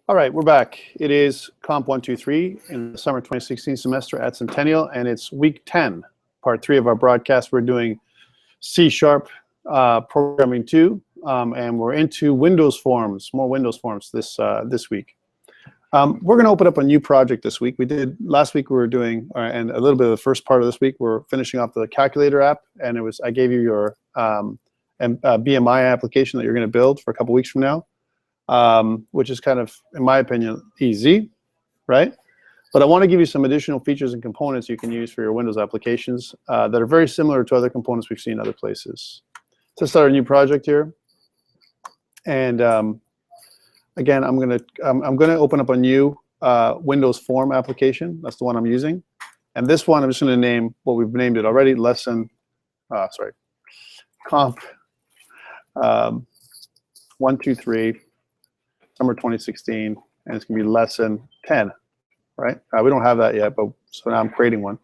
All right, we're back. It is COMP123 in the summer 2016 semester at Centennial, and it's week 10, part 3 of our broadcast. We're doing C# programming 2, and we're into Windows Forms, more Windows Forms this week. We're going to open up a new project this week. We did last week. We were doing, and a little bit of the first part of this week. We're finishing off the calculator app, and I gave you your BMI application that you're going to build for a couple weeks from now. Which is kind of, in my opinion, easy, right? But I want to give you some additional features and components you can use for your Windows applications that are very similar to other components we've seen other places. So start a new project here, and again, I'm gonna open up a new Windows Form application. That's the one I'm using, and this one I'm just going to name what we've named it already. COMP 123. Summer 2016, and it's going to be lesson 10, right? We don't have that yet, but so now I'm creating one.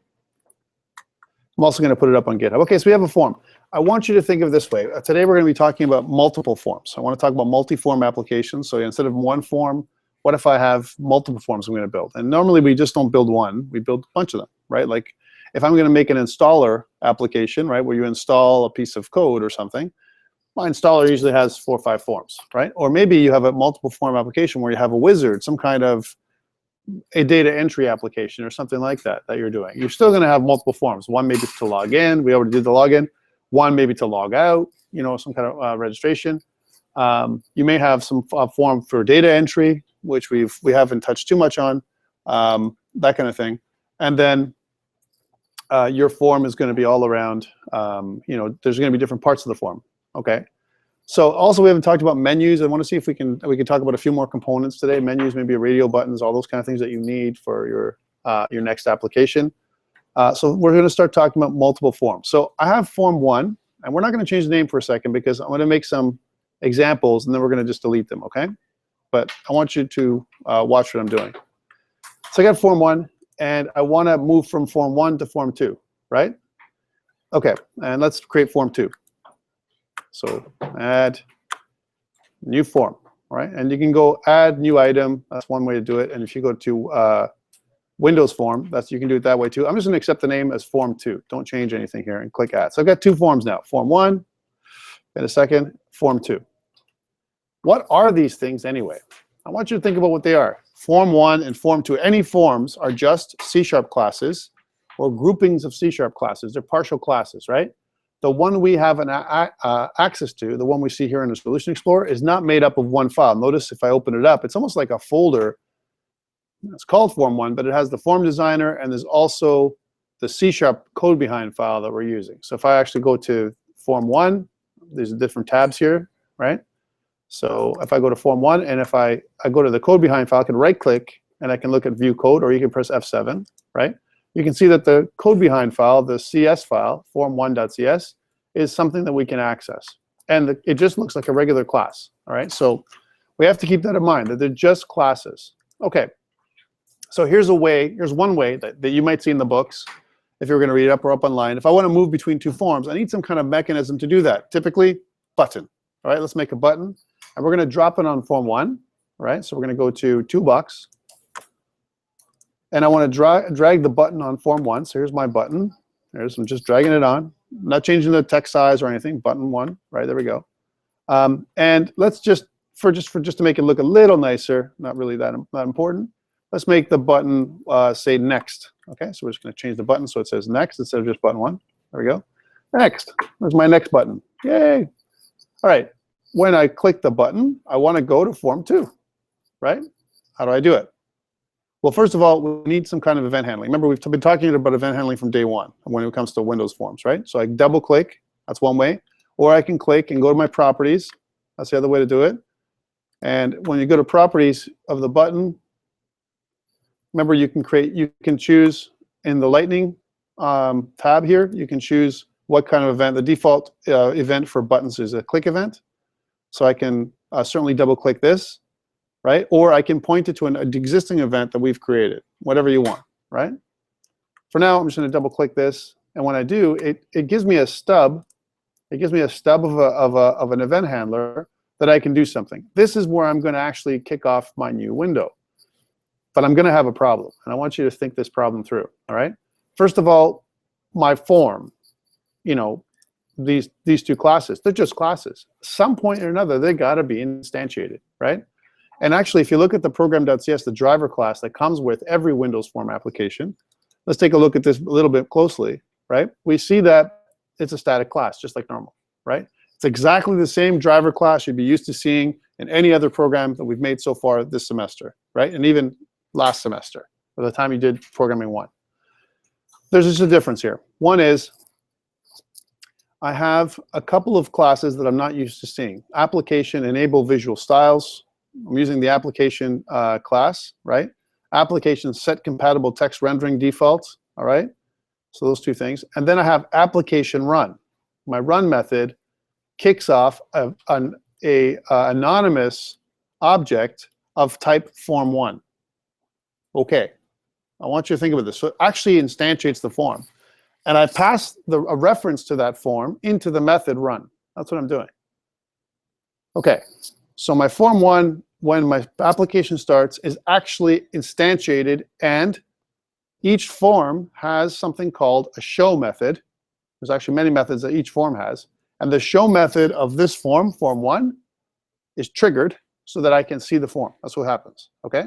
I'm also going to put it up on GitHub. Okay, so we have a form. I want you to think of it this way. Today we're going to be talking about multiple forms. I want to talk about multi-form applications. So instead of one form, what if I have multiple forms I'm going to build? And normally we just don't build one, we build a bunch of them, right? Like if I'm going to make an installer application, right, where you install a piece of code or something, my installer usually has 4 or 5 forms, right? Or maybe you have a multiple form application where you have a wizard, some kind of a data entry application or something like that you're doing. You're still going to have multiple forms. One maybe to log in. We already did the login. One maybe to log out, you know, some kind of registration. You may have some form for data entry, which we haven't touched too much on, that kind of thing. And then your form is going to be all around, you know, there's going to be different parts of the form. Okay, so also we haven't talked about menus. I want to see if we can talk about a few more components today. Menus, maybe radio buttons, all those kind of things that you need for your next application. So we're going to start talking about multiple forms. So I have form 1, and we're not going to change the name for a second because I'm going to make some examples, and then we're going to just delete them. Okay, but I want you to watch what I'm doing. So I got form 1, and I want to move from form 1 to form 2, right? Okay, and let's create form 2. So add new form, right? And you can go add new item. That's one way to do it. And if you go to Windows Form, you can do it that way too. I'm just going to accept the name as form 2. Don't change anything here and click add. So I've got 2 forms now. Form 1, in a second, form 2. What are these things anyway? I want you to think about what they are. Form 1 and form 2. Any forms are just C# classes or groupings of C# classes. They're partial classes, right? The one we have access to, the one we see here in the Solution Explorer, is not made up of one file. Notice if I open it up, it's almost like a folder. It's called Form 1, but it has the form designer, and there's also the C# code behind file that we're using. So if I actually go to Form 1, there's different tabs here, right? So if I go to Form 1, and if I go to the code behind file, I can right-click, and I can look at View Code, or you can press F7, right? You can see that the code behind file, the CS file, form1.cs, is something that we can access. And it just looks like a regular class, all right? So we have to keep that in mind, that they're just classes. Okay, so here's one way that you might see in the books, if you're going to read it up or up online. If I want to move between 2 forms, I need some kind of mechanism to do that. Typically, button. All right, let's make a button. And we're going to drop it on Form 1, right? So we're going to go to Toolbox. And I want to drag the button on Form 1. So here's my button. I'm just dragging it on. I'm not changing the text size or anything. Button 1, right? There we go. And let's just to make it look a little nicer, not really that important. Let's make the button say next. Okay, so we're just going to change the button so it says next instead of just button 1. There we go. Next. There's my next button. Yay! All right. When I click the button, I want to go to Form 2, right? How do I do it? Well, first of all, we need some kind of event handling. Remember, we've been talking about event handling from day 1 when it comes to Windows Forms, right? So I double click, that's one way. Or I can click and go to my properties. That's the other way to do it. And when you go to properties of the button, remember you can choose in the Lightning tab here, you can choose what kind of event. The default event for buttons is a click event. So I can certainly double click this. Right? Or I can point it to an existing event that we've created, whatever you want, right? For now, I'm just going to double click this, and when I do, it gives me a stub. It gives me a stub of an event handler that I can do something. This is where I'm going to actually kick off my new window. But I'm going to have a problem, and I want you to think this problem through, all right? First of all, my form, you know, these two classes, they're just classes. Some point or another, they got to be instantiated, right? And actually, if you look at the program.cs, the driver class that comes with every Windows form application, let's take a look at this a little bit closely, right? We see that it's a static class, just like normal, right? It's exactly the same driver class you'd be used to seeing in any other program that we've made so far this semester, right? And even last semester, by the time you did programming 1. There's just a difference here. One is I have a couple of classes that I'm not used to seeing. Application enable visual styles. I'm using the application class, right? Application set compatible text rendering defaults, all right? So those two things. And then I have application run. My run method kicks off an anonymous object of type form1. Okay, I want you to think about this. So it actually instantiates the form. And I pass a reference to that form into the method run. That's what I'm doing. Okay, so my form1, when my application starts, is actually instantiated, and each form has something called a show method. There's actually many methods that each form has. And the show method of this form, form1, is triggered so that I can see the form. That's what happens, okay?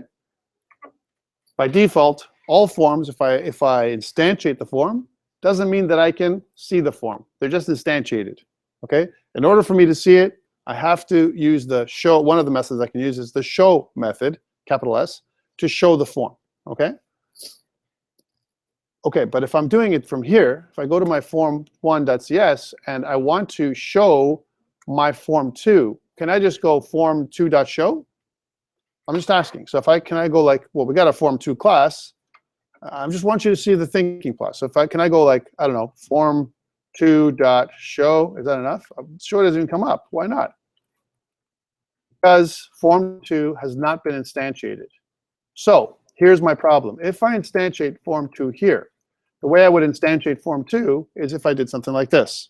By default, all forms, if I instantiate the form, doesn't mean that I can see the form. They're just instantiated, okay? In order for me to see it, I have to use the show. One of the methods I can use is the show method, capital S, to show the form, okay? Okay, but if I'm doing it from here, if I go to my form1.cs and I want to show my form2, can I just go form2.show? I'm just asking. So can I go like, well, we got a form2 class. I just want you to see the thinking process. So can I go like, I don't know, form2.show? Is that enough? Show doesn't even come up. Why not? Because form2 has not been instantiated. So here's my problem. If I instantiate form2 here, the way I would instantiate form2 is if I did something like this.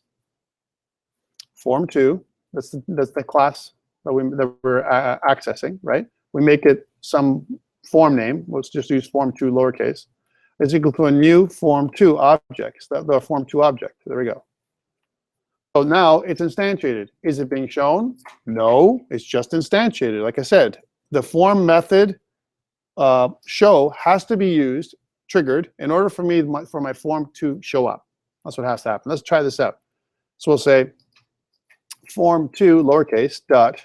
Form2, that's the class that we're accessing, right? We make it some form name. Let's just use form2 lowercase. Is equal to a new form2 object. The form2 object. There we go. So now it's instantiated. Is it being shown? No, it's just instantiated. Like I said, the form method show has to be used, triggered, in order for my form to show up. That's what has to happen. Let's try this out. So we'll say form2 lowercase dot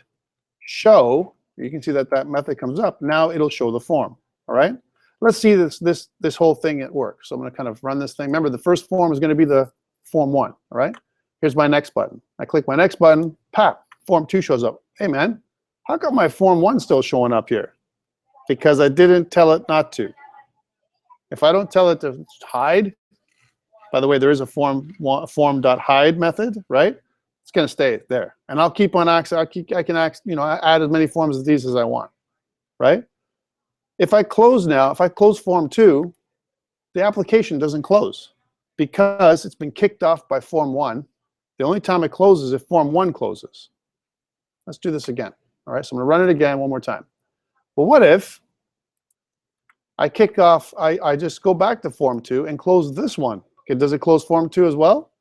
show. You can see that that method comes up. Now it'll show the form. All right. Let's see this whole thing at work. So I'm going to kind of run this thing. Remember, the first form is going to be the form1. All right. Here's my next button. I click my next button. Pap. Form2 shows up. Hey man, how come my form1 still showing up here? Because I didn't tell it not to. If I don't tell it to hide, by the way, there is a form.hide method, right? It's going to stay there, and I'll keep on access. I can add as many forms of these as I want, right? If I close now, if I close form2, the application doesn't close because it's been kicked off by form1. The only time it closes is if form1 closes. Let's do this again. All right, so I'm going to run it again one more time. Well, what if I kick off, I just go back to form2 and close this one? Okay, does it close form2 as well?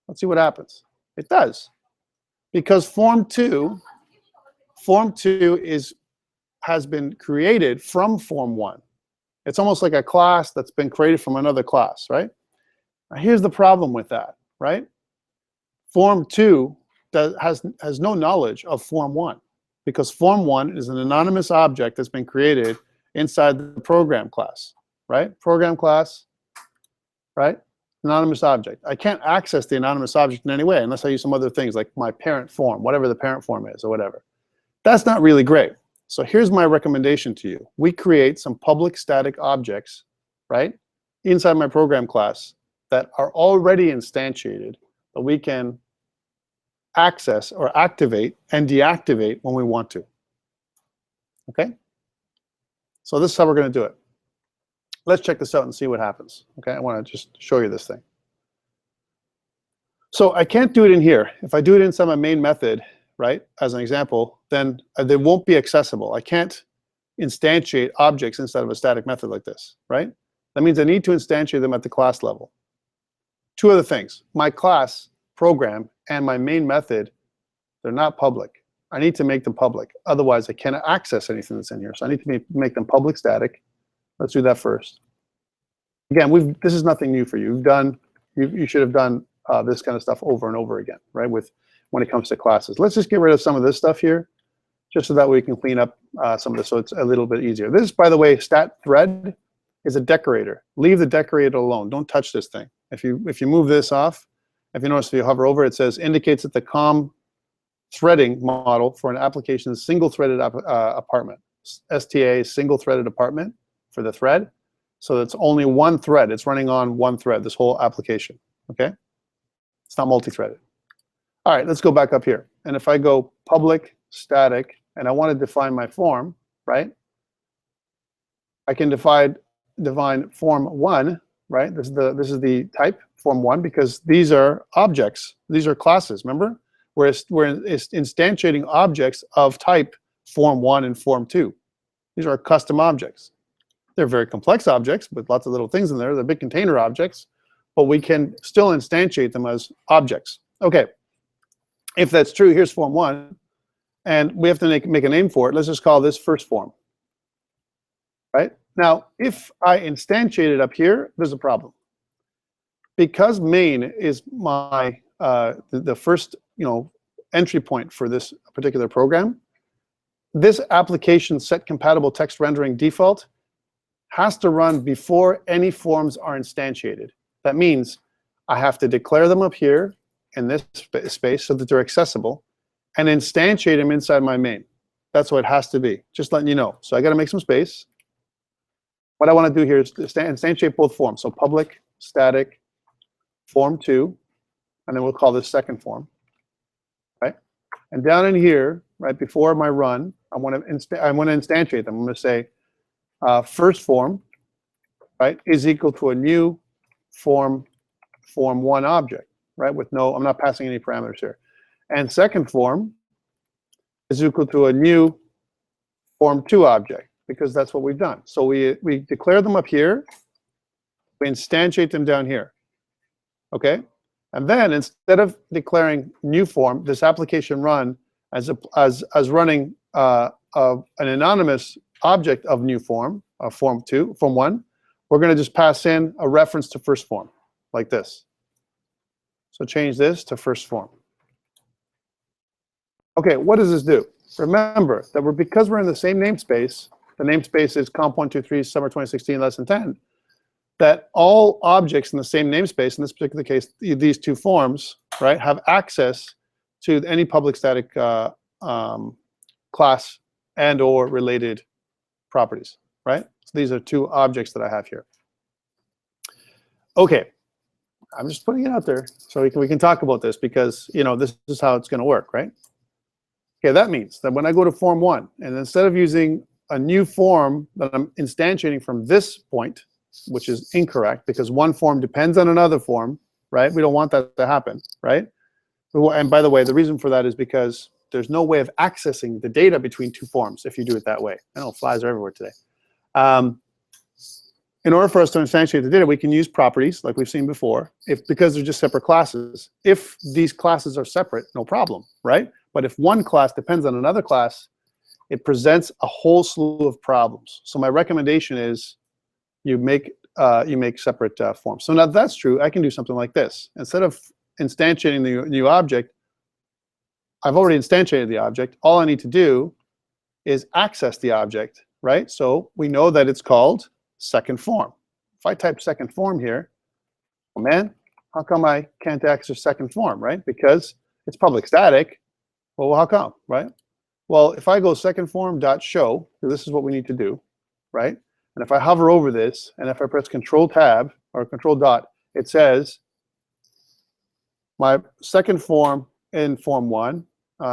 Let's see what happens. It does. Because form2 has been created from form1. It's almost like a class that's been created from another class, right? Now, here's the problem with that, right? Form2 has no knowledge of form1, because form1 is an anonymous object that's been created inside the program class, right? Program class, right? Anonymous object. I can't access the anonymous object in any way unless I use some other things like my parent form, whatever the parent form is or whatever. That's not really great. So here's my recommendation to you. We create some public static objects, right, inside my program class that are already instantiated that we can access or activate and deactivate when we want to. Okay? So this is how we're going to do it. Let's check this out and see what happens. Okay, I want to just show you this thing. So I can't do it in here. If I do it inside my main method, right, as an example, then they won't be accessible. I can't instantiate objects inside of a static method like this, right? That means I need to instantiate them at the class level. Two other things. My class program and my main method, they're not public. I need to make them public. Otherwise, I cannot access anything that's in here. So I need to make them public static. Let's do that first. Again, this is nothing new for you. You should have done this kind of stuff over and over again, right? When it comes to classes. Let's just get rid of some of this stuff here, just so that we can clean up some of this so it's a little bit easier. This, by the way, stat thread is a decorator. Leave the decorator alone. Don't touch this thing. If you move this off, if you notice, if you hover over, it says indicates that the COM threading model for an application is single-threaded apartment. STA, single-threaded apartment for the thread. So it's only one thread. It's running on one thread, this whole application, okay? It's not multi-threaded. All right, let's go back up here. And if I go public static, and I want to define my form, right? I can define form1, right? This is the type, form1, because these are objects. These are classes, remember? We're instantiating objects of type form1 and form2. These are custom objects. They're very complex objects with lots of little things in there. They're big container objects, but we can still instantiate them as objects. Okay, if that's true, here's form1, and we have to make a name for it. Let's just call this first form, right? Now, if I instantiate it up here, there's a problem. Because main is my the first entry point for this particular program, this application set compatible text rendering default has to run before any forms are instantiated. That means I have to declare them up here in this space so that they're accessible and instantiate them inside my main. That's what it has to be, just letting you know. So I got to make some space. What I want to do here is to instantiate both forms. So public static form2, and then we'll call this second form, right? And down in here, right before my run, I want to instantiate them. I'm going to say first form, right, is equal to a new form1 object, right? With no, I'm not passing any parameters here. And second form is equal to a new form2 object, because that's what we've done. So we declare them up here, we instantiate them down here, okay? And then instead of declaring new form, this application run as running an anonymous object of new form, form1, we're going to just pass in a reference to first form, like this. So change this to first form. Okay, what does this do? Remember that because we're in the same namespace, the namespace is COMP123 summer 2016 lesson 10, that all objects in the same namespace, in this particular case, these two forms, right, have access to any public static class and or related properties, right? So these are two objects that I have here. Okay, I'm just putting it out there so we can talk about this, because this is how it's going to work, right? Okay, that means that when I go to form1, and instead of using a new form that I'm instantiating from this point, which is incorrect because one form depends on another form, right? We don't want that to happen, right? And by the way, the reason for that is because there's no way of accessing the data between two forms if you do it that way. I know flies are everywhere today. In order for us to instantiate the data, we can use properties like we've seen before, because they're just separate classes. If these classes are separate, no problem, right? But if one class depends on another class, it presents a whole slew of problems. So my recommendation is you make separate forms. So now if that's true, I can do something like this. Instead of instantiating the new object, I've already instantiated the object. All I need to do is access the object, right? So we know that it's called second form. If I type second form here, oh man, how come I can't access second form, right? Because it's public static. Well, how come, right? Well, if I go second form dot show, this is what we need to do, right? And if I hover over this, and if I press Control Tab or Control Dot, it says my second form in form1,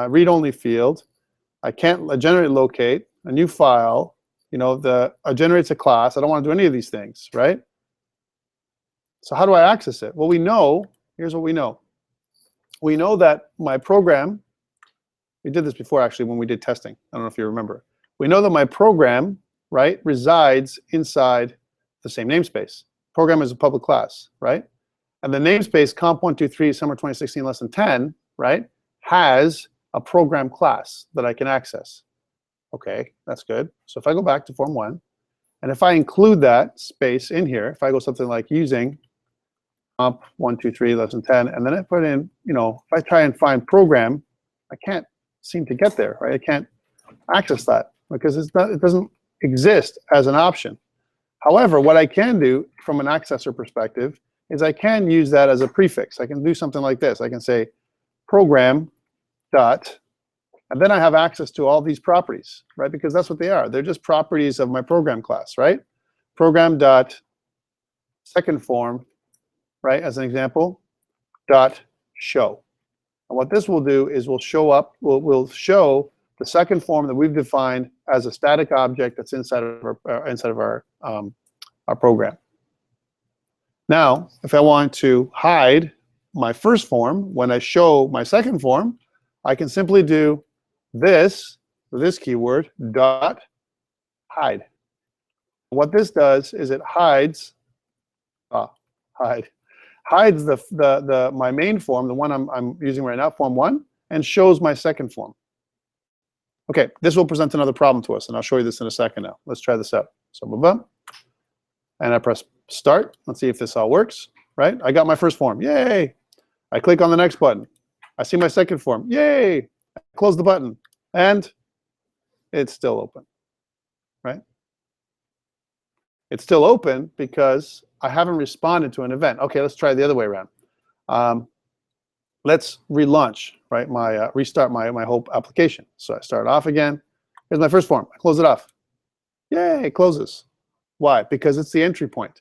read-only field. I can't generate locate a new file. Generates a class. I don't want to do any of these things, right? So how do I access it? Well, we know. Here's what we know. We know that my program We did this before, actually, when we did testing. I don't know if you remember. We know that my program, right, resides inside the same namespace. Program is a public class, right? And the namespace COMP123 summer 2016 lesson 10, right, has a program class that I can access. Okay, that's good. So if I go back to form 1, and if I include that space in here, if I go something like using COMP123 lesson 10, and then I put in, you know, if I try and find program, I can't seem to get there, right? I can't access that because it doesn't exist as an option. However, what I can do from an accessor perspective is I can use that as a prefix. I can do something like this. I can say program dot, and then I have access to all these properties, right? Because that's what they are. They're just properties of my program class, right? Program dot second form, right? As an example, dot show. And what this will do is we'll show the second form that we've defined as a static object that's inside of our program. Now, if I want to hide my first form, when I show my second form, I can simply do this keyword, dot hide. What this does is it hides my main form, the one I'm using right now, form 1, and shows my second form. Okay, this will present another problem to us, and I'll show you this in a second now. Let's try this out. So boom, and I press start. Let's see if this all works, right? I got my first form, yay! I click on the next button. I see my second form, yay! I close the button, and it's still open, right? It's still open because I haven't responded to an event. Okay, let's try the other way around. Let's relaunch, right? Restart my whole application. So I start off again. Here's my first form. I close it off. Yay, it closes. Why? Because it's the entry point.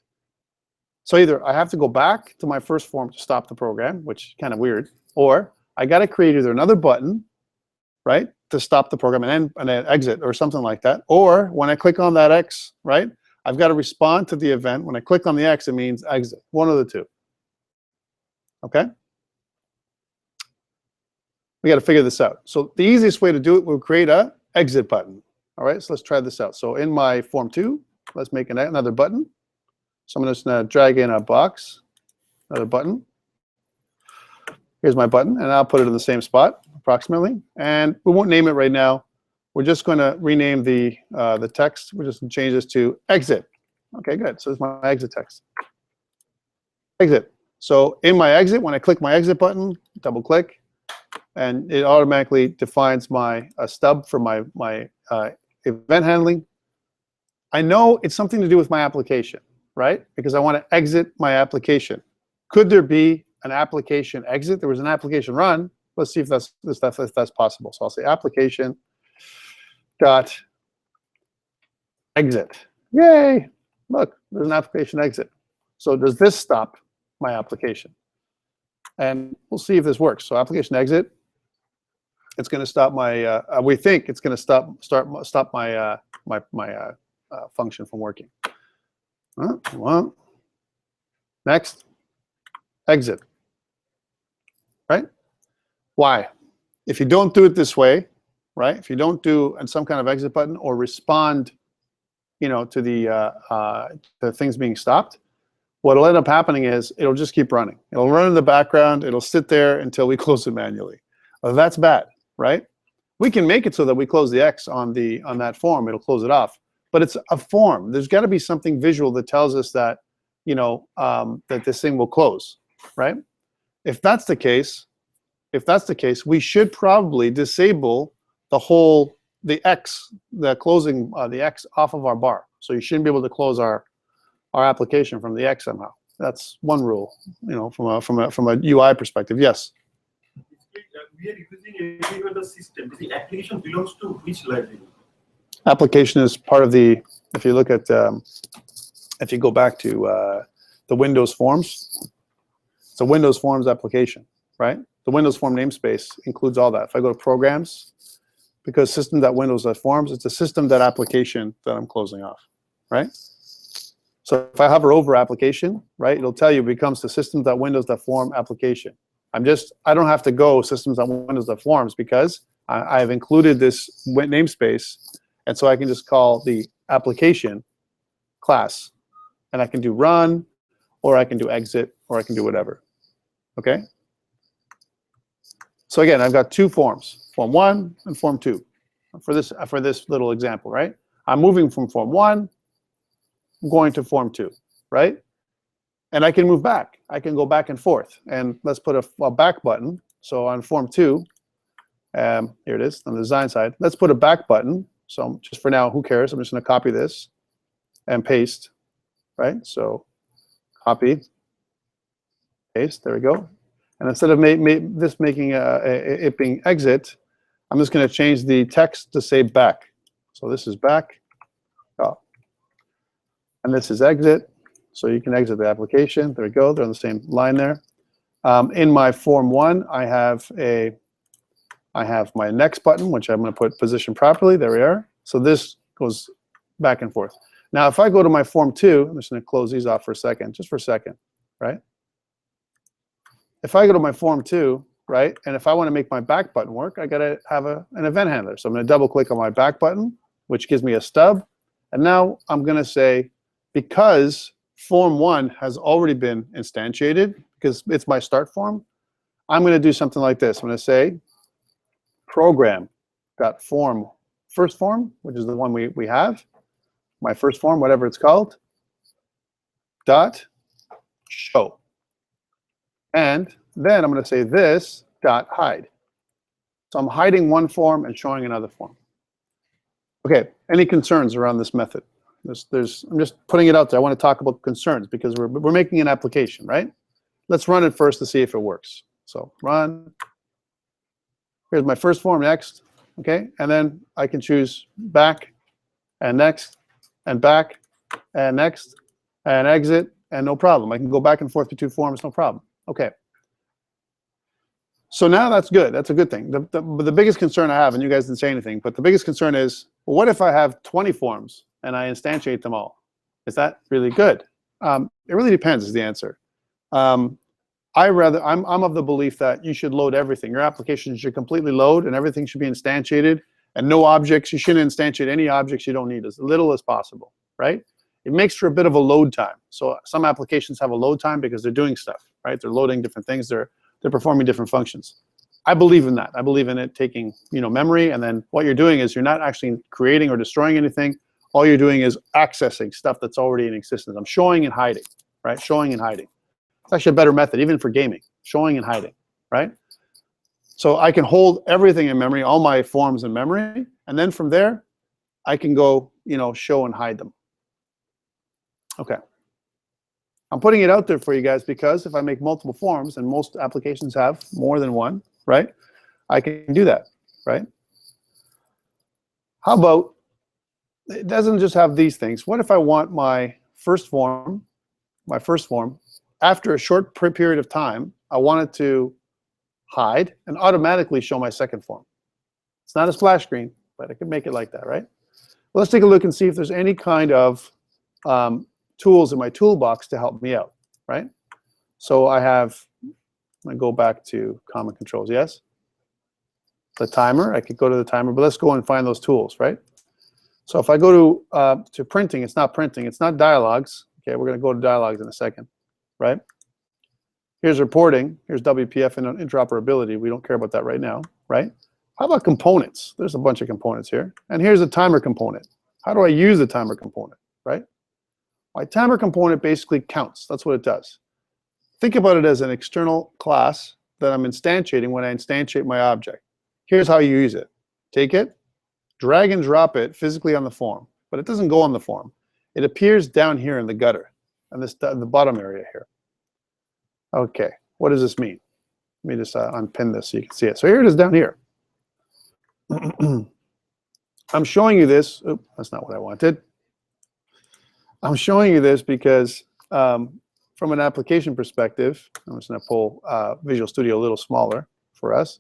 So either I have to go back to my first form to stop the program, which is kind of weird, or I got to create either another button, right, to stop the program and then exit or something like that. Or when I click on that X, right, I've got to respond to the event. When I click on the X, it means exit. One of the two. Okay? We got to figure this out. So the easiest way to do it, we'll create a exit button. All right, so let's try this out. So in my form 2, let's make another button. So I'm just going to drag in a box, another button. Here's my button, and I'll put it in the same spot, approximately. And we won't name it right now. We're just going to rename the text. We're just going to change this to exit. Okay, good. So this is my exit text. Exit. So in my exit, when I click my exit button, double click, and it automatically defines my stub for my event handling. I know it's something to do with my application, right? Because I want to exit my application. Could there be an application exit? There was an application run. Let's see if that's possible. So I'll say application dot exit. Yay! Look, there's an application exit. So does this stop my application? And we'll see if this works. So application exit. It's going to stop my. We think it's going to stop my function from working. Well, next, exit. Right? Why? If you don't do it this way, right? If you don't do some kind of exit button or respond, to the things being stopped, what'll end up happening is it'll just keep running. It'll run in the background. It'll sit there until we close it manually. That's bad, right? We can make it so that we close the X on that form. It'll close it off. But it's a form. There's got to be something visual that tells us that that this thing will close, right? If that's the case, we should probably disable the X, the closing the X off of our bar. So you shouldn't be able to close our application from the X somehow. That's one rule, from a UI perspective. Yes. We are using a system. The application belongs to which library? Application is part of the. If you look at, if you go back to the Windows Forms, it's a Windows Forms application, right? The Windows Form namespace includes all that. If I go to Programs, because system.windows.forms, it's a system.application that I'm closing off, right? So if I hover over application, right, it'll tell you it becomes the system.windows.form application. I don't have to go systems.windows.forms because I've included this namespace, and so I can just call the application class, and I can do run, or I can do exit, or I can do whatever. Okay? So again, I've got two forms, form 1 and form 2, for this little example, right? I'm moving from form 1, I'm going to form 2, right? And I can move back. I can go back and forth. And let's put a back button. So on form 2, here it is on the design side. Let's put a back button. So just for now, who cares? I'm just going to copy this and paste, right? So copy, paste. There we go. And instead of making it being exit, I'm just going to change the text to say back. So this is back. Oh. And this is exit. So you can exit the application. There we go. They're on the same line there. In my form 1, I have my next button, which I'm going to put position properly. There we are. So this goes back and forth. Now, if I go to my form 2, I'm just going to close these off for a second, just for a second, right? If I go to my form 2, right, and if I want to make my back button work, I got to have an event handler. So I'm going to double click on my back button, which gives me a stub. And now I'm going to say, because form 1 has already been instantiated, because it's my start form, I'm going to do something like this. I'm going to say program.form first form, which is the one we have, my first form, whatever it's called, dot show. And then I'm going to say this dot hide. So I'm hiding one form and showing another form. Okay, any concerns around this method? I'm just putting it out there. I want to talk about concerns because we're making an application, right? Let's run it first to see if it works. So run. Here's my first form, next. Okay, and then I can choose back and next and back and next and exit, and no problem. I can go back and forth to two forms, no problem. Okay. So now that's good. That's a good thing. The biggest concern I have, and you guys didn't say anything, but the biggest concern is, well, what if I have 20 forms and I instantiate them all? Is that really good? It really depends is the answer. I'm of the belief that you should load everything. Your application should completely load and everything should be instantiated, and no objects. You shouldn't instantiate any objects you don't need, as little as possible, right? It makes for a bit of a load time. So some applications have a load time because they're doing stuff, right? They're loading different things. They're performing different functions. I believe in that. I believe in it taking, memory, and then what you're doing is you're not actually creating or destroying anything. All you're doing is accessing stuff that's already in existence. I'm showing and hiding, right? Showing and hiding. It's actually a better method, even for gaming. Showing and hiding, right? So I can hold everything in memory, all my forms in memory, and then from there, I can go, show and hide them. Okay. I'm putting it out there for you guys because if I make multiple forms, and most applications have more than one, right? I can do that, right? How about, it doesn't just have these things. What if I want my first form, after a short period of time, I want it to hide and automatically show my second form? It's not a splash screen, but I can make it like that, right? Well, let's take a look and see if there's any kind of tools in my toolbox to help me out, right? So I go back to common controls, yes? The timer, I could go to the timer, but let's go and find those tools, right? So if I go to printing, it's not dialogues. Okay, we're gonna go to dialogues in a second, right? Here's reporting, here's WPF and interoperability. We don't care about that right now, right? How about components? There's a bunch of components here. And here's a timer component. How do I use the timer component, right? My timer component basically counts. That's what it does. Think about it as an external class that I'm instantiating when I instantiate my object. Here's how you use it. Take it, drag and drop it physically on the form, but it doesn't go on the form. It appears down here in the gutter, and the bottom area here. Okay, what does this mean? Let me just unpin this so you can see it. So here it is down here. I'm showing you this. Oops, that's not what I wanted. I'm showing you this because from an application perspective, I'm just going to pull Visual Studio a little smaller for us.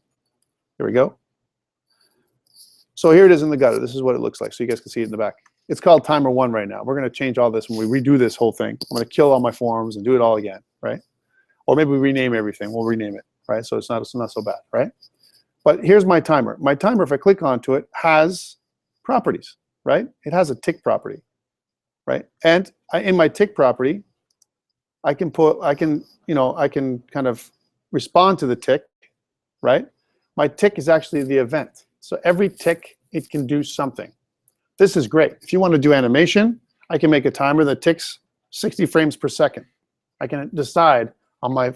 Here we go. So here it is in the gutter. This is what it looks like, so you guys can see it in the back. It's called timer 1 right now. We're going to change all this when we redo this whole thing. I'm going to kill all my forms and do it all again, right? Or maybe we rename everything. We'll rename it, right? So it's not so bad, right? But here's my timer. My timer, if I click onto it, has properties, right? It has a tick property, right? And in my tick property, I can kind of respond to the tick, right? My tick is actually the event. So every tick, it can do something. This is great. If you want to do animation, I can make a timer that ticks 60 frames per second. I can decide on my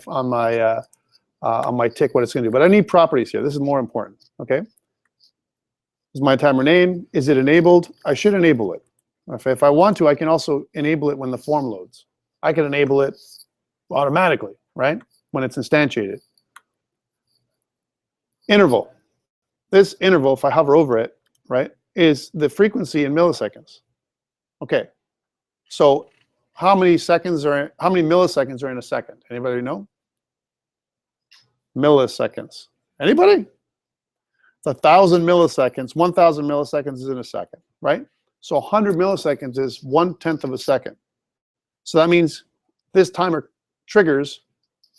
tick what it's going to do. But I need properties here. This is more important. Okay. Is my timer name? Is it enabled? I should enable it. If I want to, I can also enable it when the form loads. I can enable it automatically, right? When it's instantiated. Interval. This interval, if I hover over it, right, is the frequency in milliseconds. Okay. So how many milliseconds are in a second? Anybody know? Milliseconds. Anybody? It's 1,000 milliseconds. 1,000 milliseconds is in a second, right? So 100 milliseconds is 1/10 of a second. So that means this timer triggers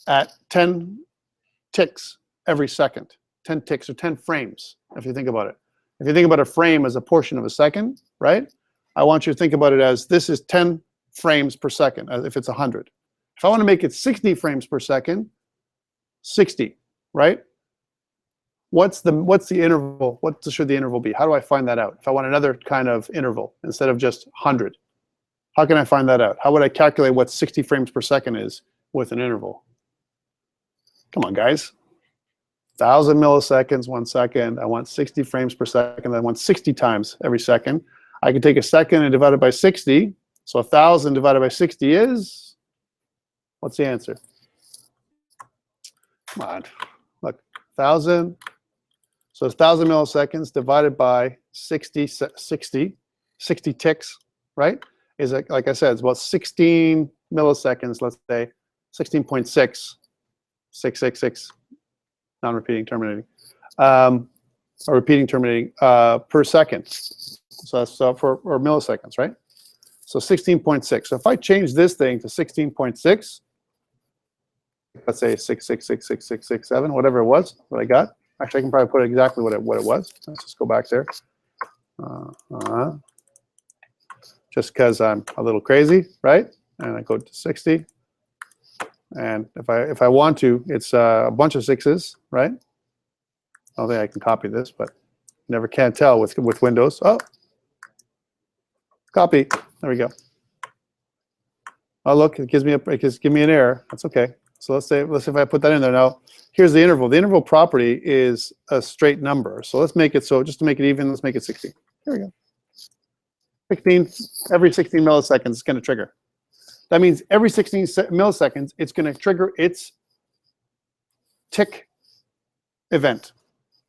at 10 ticks every second. 10 ticks or 10 frames, if you think about it. If you think about a frame as a portion of a second, right? I want you to think about it as this is 10 frames per second, as if it's 100. If I want to make it 60 frames per second, 60, right? What's the interval? What should the interval be? How do I find that out? If I want another kind of interval instead of just 100, how can I find that out? How would I calculate what 60 frames per second is with an interval? Come on, guys. 1,000 milliseconds, 1 second. I want 60 frames per second. I want 60 times every second. I can take a second and divide it by 60. So 1,000 divided by 60 is, what's the answer? Come on, look, 1,000. So it's 1,000 milliseconds divided by 60 ticks, right? Is like I said, it's about 16 milliseconds, let's say, 16.6, 666, non-repeating terminating, or repeating terminating per second. So that's for milliseconds, right? So 16.6. So if I change this thing to 16.6, let's say 6666667, whatever it was, what I got. Actually, I can probably put exactly what it was. Let's just go back there. Just because I'm a little crazy, right? And I go to 60. And if I want to, it's a bunch of sixes, right? I don't think I can copy this, but never can tell with Windows. Oh, copy. There we go. Oh, look, it gives me an error. That's okay. So let's say if I put that in there now. Here's the interval. The interval property is a straight number. So let's make it so just to make it even. Let's make it 60. There we go. 16 every 16 milliseconds is going to trigger. That means every 16 milliseconds it's going to trigger its tick event.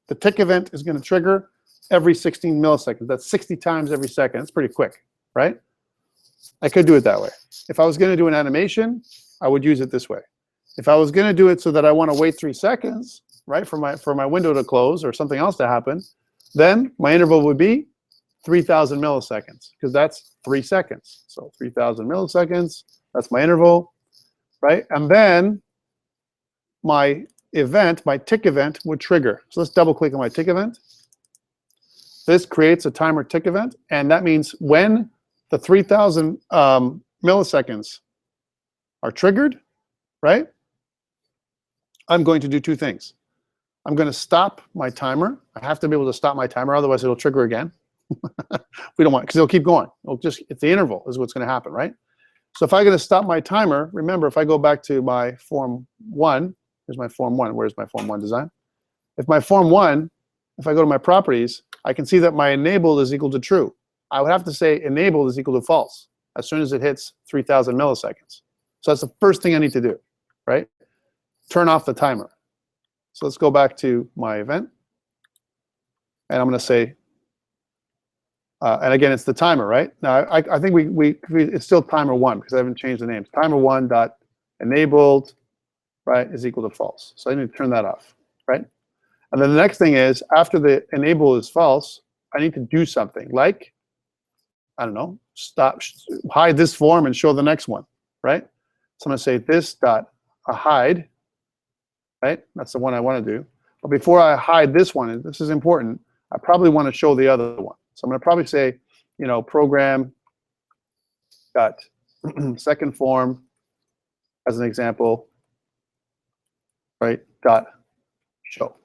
The tick event is going to trigger every 16 milliseconds. That's 60 times every second. It's pretty quick, right? I could do it that way. If I was going to do an animation, I would use it this way. If I was going to do it so that I want to wait 3 seconds, right, for my window to close or something else to happen, then my interval would be 3,000 milliseconds, because that's 3 seconds. So 3,000 milliseconds, that's my interval, right? And then my event, my tick event, would trigger. So let's double click on my tick event. This creates a timer tick event, and that means when the 3,000 milliseconds are triggered, right? I'm going to do 2 things. I'm going to stop my timer. I have to be able to stop my timer, otherwise it'll trigger again. We don't want it, because it'll keep going. It's the interval is what's going to happen, right? So if I'm going to stop my timer, remember, if I go back to my form 1, here's my form 1. Where's my form 1 design? If my form 1, if I go to my properties, I can see that my enabled is equal to true. I would have to say enabled is equal to false as soon as it hits 3,000 milliseconds. So that's the first thing I need to do, right? Turn off the timer. So let's go back to my event. And I'm going to say, and again, it's the timer, right? Now, I think it's still timer 1 because I haven't changed the names. Timer 1 dot enabled, right, is equal to false. So I need to turn that off, right? And then the next thing is, after the enable is false, I need to do something like, I don't know, hide this form and show the next one, right? So I'm going to say this dot hide, right? That's the one I want to do. But before I hide this one, and this is important, I probably want to show the other one. So I'm going to probably say, you know, program got second form as an example, right? Dot show.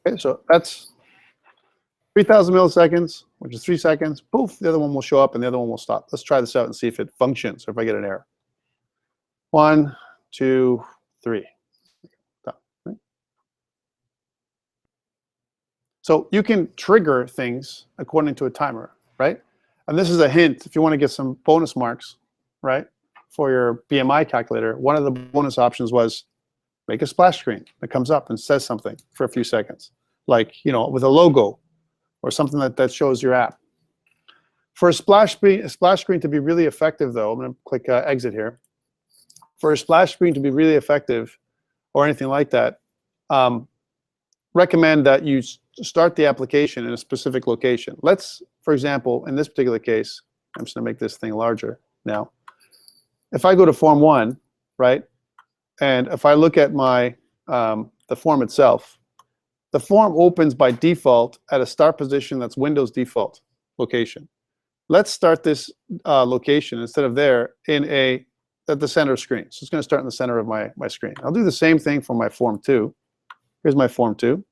Okay, so that's 3,000 milliseconds, which is 3 seconds. Poof, the other one will show up and the other one will stop. Let's try this out and see if it functions or if I get an error. 1, 2, 3. Stop, right? So you can trigger things according to a timer, right? And this is a hint if you want to get some bonus marks, right, for your BMI calculator. One of the bonus options was make a splash screen that comes up and says something for a few seconds, like, you know, with a logo or something that shows your app. For a splash screen to be really effective, though, I'm going to click exit here. For a splash screen to be really effective or anything like that, recommend that you start the application in a specific location. Let's, for example, in this particular case, I'm just going to make this thing larger now. If I go to Form 1, right, and if I look at my the form itself, the form opens by default at a start position that's Windows default location. Let's start this location instead of there at the center screen. So it's going to start in the center of my screen. I'll do the same thing for my Form 2. Here's my Form 2.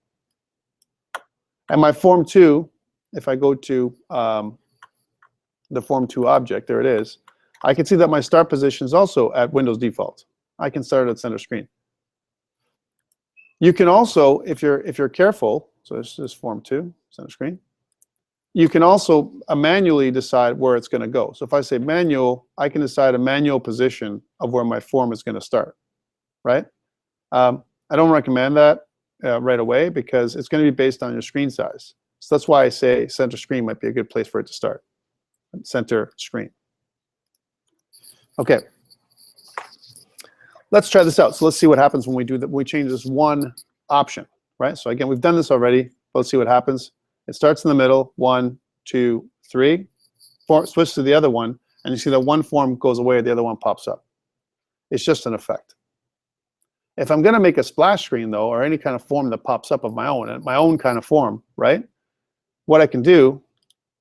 And my Form 2, if I go to the Form 2 object, there it is, I can see that my start position is also at Windows default. I can start at center screen. You can also, if you're careful, so this is Form 2, center screen, you can also manually decide where it's going to go. So if I say manual, I can decide a manual position of where my form is going to start, right? I don't recommend that right away because it's going to be based on your screen size. So that's why I say center screen might be a good place for it to start. Center screen. Okay. Let's try this out. So let's see what happens when we do that. We change this one option, right? So again, we've done this already. Let's see what happens. It starts in the middle, 1, 2, 3. Switch to the other one, and you see that one form goes away, the other one pops up. It's just an effect. If I'm going to make a splash screen, though, or any kind of form that pops up of my own kind of form, right? What I can do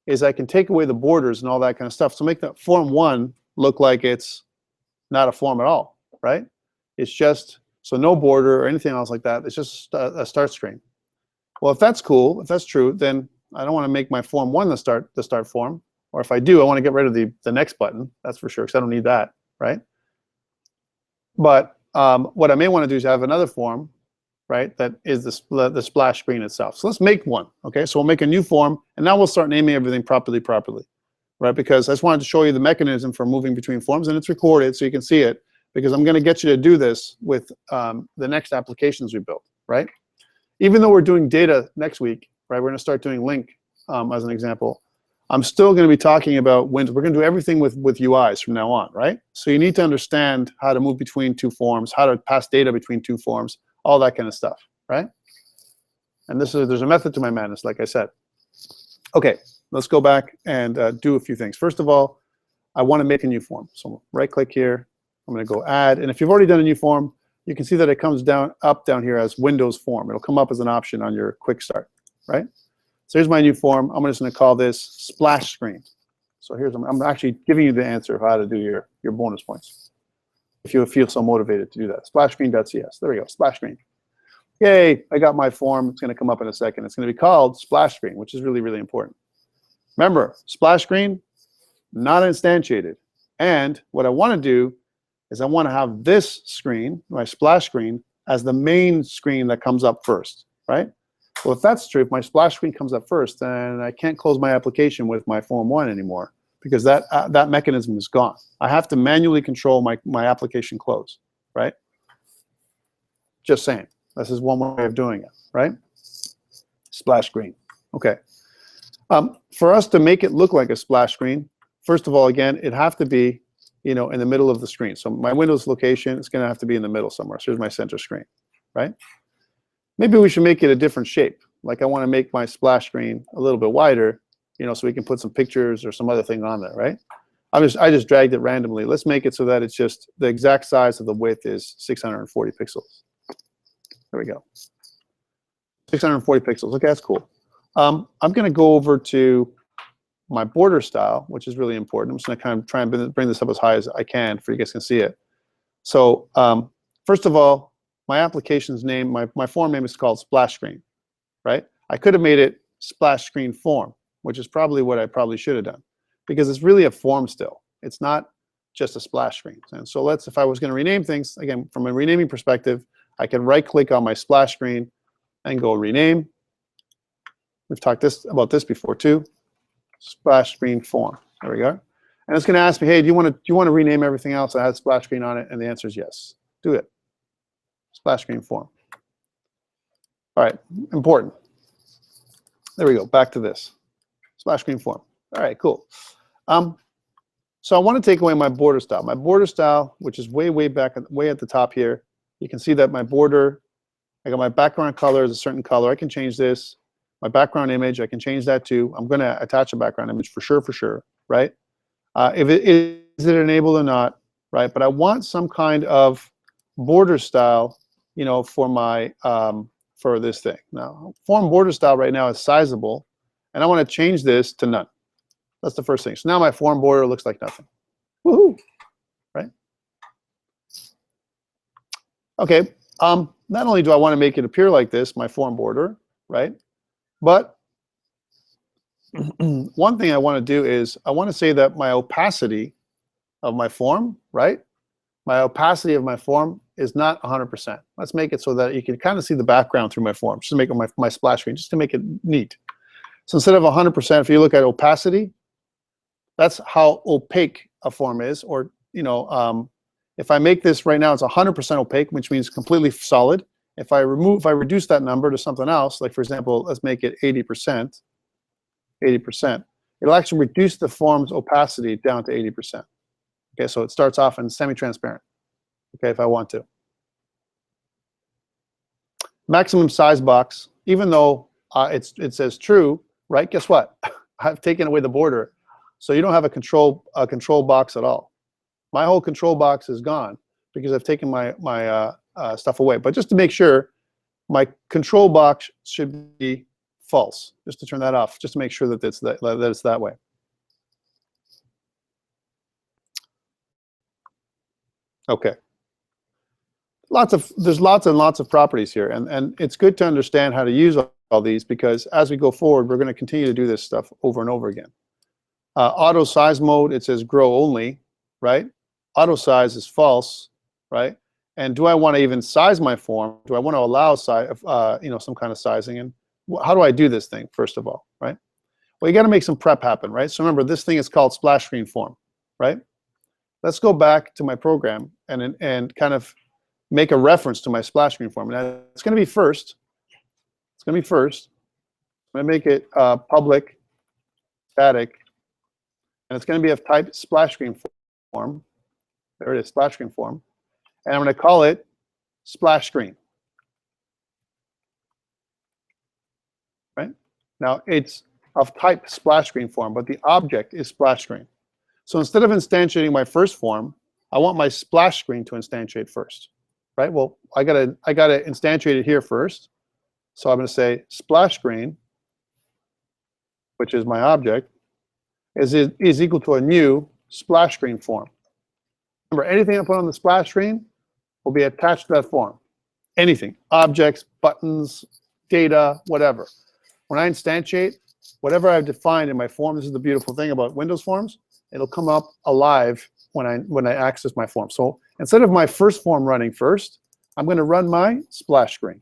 is I can take away the borders and all that kind of stuff. So make that Form 1 look like it's not a form at all, right? It's just, so no border or anything else like that. It's just a start screen. Well, if that's cool, if that's true, then I don't want to make my Form 1 the start form. Or if I do, I want to get rid of the next button. That's for sure, because I don't need that, right? But what I may want to do is have another form, right, that is the splash screen itself. So let's make one, okay? So we'll make a new form, and now we'll start naming everything properly, right? Because I just wanted to show you the mechanism for moving between forms, and it's recorded so you can see it, because I'm going to get you to do this with the next applications we build, right? Even though we're doing data next week, right, we're going to start doing link as an example. I'm still going to be talking about Windows. We're going to do everything with UIs from now on, right? So you need to understand how to move between two forms, how to pass data between two forms, all that kind of stuff, right? And there's a method to my madness, like I said. Okay, let's go back and do a few things. First of all, I want to make a new form. So right-click here. I'm going to go Add. And if you've already done a new form, you can see that it comes down here as Windows Form. It'll come up as an option on your quick start, right? So here's my new form. I'm just going to call this Splash Screen. So I'm actually giving you the answer of how to do your bonus points, if you feel so motivated to do that. Splashscreen.cs. There we go, Splash Screen. Yay, I got my form. It's going to come up in a second. It's going to be called Splash Screen, which is really, really important. Remember, Splash Screen, not instantiated. And what I want to do is I want to have this screen, my splash screen, as the main screen that comes up first, right? Well, if that's true, if my splash screen comes up first, then I can't close my application with my Form 1 anymore, because that mechanism is gone. I have to manually control my application close, right? Just saying. This is one way of doing it, right? Splash screen. Okay. For us to make it look like a splash screen, first of all, again, it'd have to be, in the middle of the screen. So my Windows location is going to have to be in the middle somewhere. So here's my center screen, right? Maybe we should make it a different shape. Like I want to make my splash screen a little bit wider, so we can put some pictures or some other thing on there, right? I just dragged it randomly. Let's make it so that it's just the exact size of the width is 640 pixels. There we go. 640 pixels. Okay, that's cool. I'm going to go over to my border style, which is really important. I'm just going to kind of try and bring this up as high as I can for you guys can see it. So first of all, my application's name, my form name is called splash screen, right? I could have made it splash screen form, which is probably what I probably should have done, because it's really a form still. It's not just a splash screen. And so if I was going to rename things, again, from a renaming perspective, I can right-click on my splash screen and go rename. We've talked about this before too. Splash screen form. There we go. And it's going to ask me, hey, do you want to rename everything else that has splash screen on it? And the answer is yes. Do it. Splash screen form. All right, important. There we go. Back to this. Splash screen form. All right, cool. So I want to take away my border style. My border style, which is way back, way at the top here. You can see that my border, I got my background color is a certain color. I can change this. My background image, I can change that too. I'm going to attach a background image for sure, right? Is it enabled or not, right? But I want some kind of border style, you know, for my for this thing. Now, form border style right now is sizable, and I want to change this to none. That's the first thing. So now my form border looks like nothing. Woohoo! Right? Okay. Not only do I want to make it appear like this, my form border, right? But one thing I want to do is I want to say that my opacity of my form, right? My opacity of my form is not 100%. Let's make it so that you can kind of see the background through my form, just to make it my splash screen, just to make it neat. So instead of 100%, if you look at opacity, that's how opaque a form is. Or, you know, if I make this right now, it's 100% opaque, which means completely solid. If I reduce that number to something else, like for example, let's make it 80%, it'll actually reduce the form's opacity down to 80%. Okay, so it starts off in semi-transparent, okay, if I want to. Maximum size box, even though it says true, right, guess what? I've taken away the border. So you don't have a control box at all. My whole control box is gone because I've taken my stuff away. But just to make sure, my control box should be false, just to turn that off, just to make sure that it's that way. Okay. There's lots and lots of properties here, and it's good to understand how to use all these, because as we go forward, we're going to continue to do this stuff over and over again. Auto size mode, it says grow only, right? Auto size is false, right? And do I want to even size my form? Do I want to allow you know, some kind of sizing? And how do I do this thing, first of all, right? Well, you got to make some prep happen, right? So remember, this thing is called splash screen form, right? Let's go back to my program and kind of make a reference to my splash screen form. And it's going to be first. It's going to be first. I'm going to make it public, static, and it's going to be of type splash screen form. There it is, splash screen form. And I'm going to call it splash screen. Right? Now, it's of type splash screen form, but the object is splash screen. So instead of instantiating my first form, I want my splash screen to instantiate first. Right? Well, I gotta instantiate it here first. So I'm going to say splash screen, which is my object, is equal to a new splash screen form. Remember, anything I put on the splash screen will be attached to that form. Anything, objects, buttons, data, whatever. When I instantiate, whatever I've defined in my form, this is the beautiful thing about Windows forms, it'll come up alive when I access my form. So instead of my first form running first, I'm going to run my splash screen.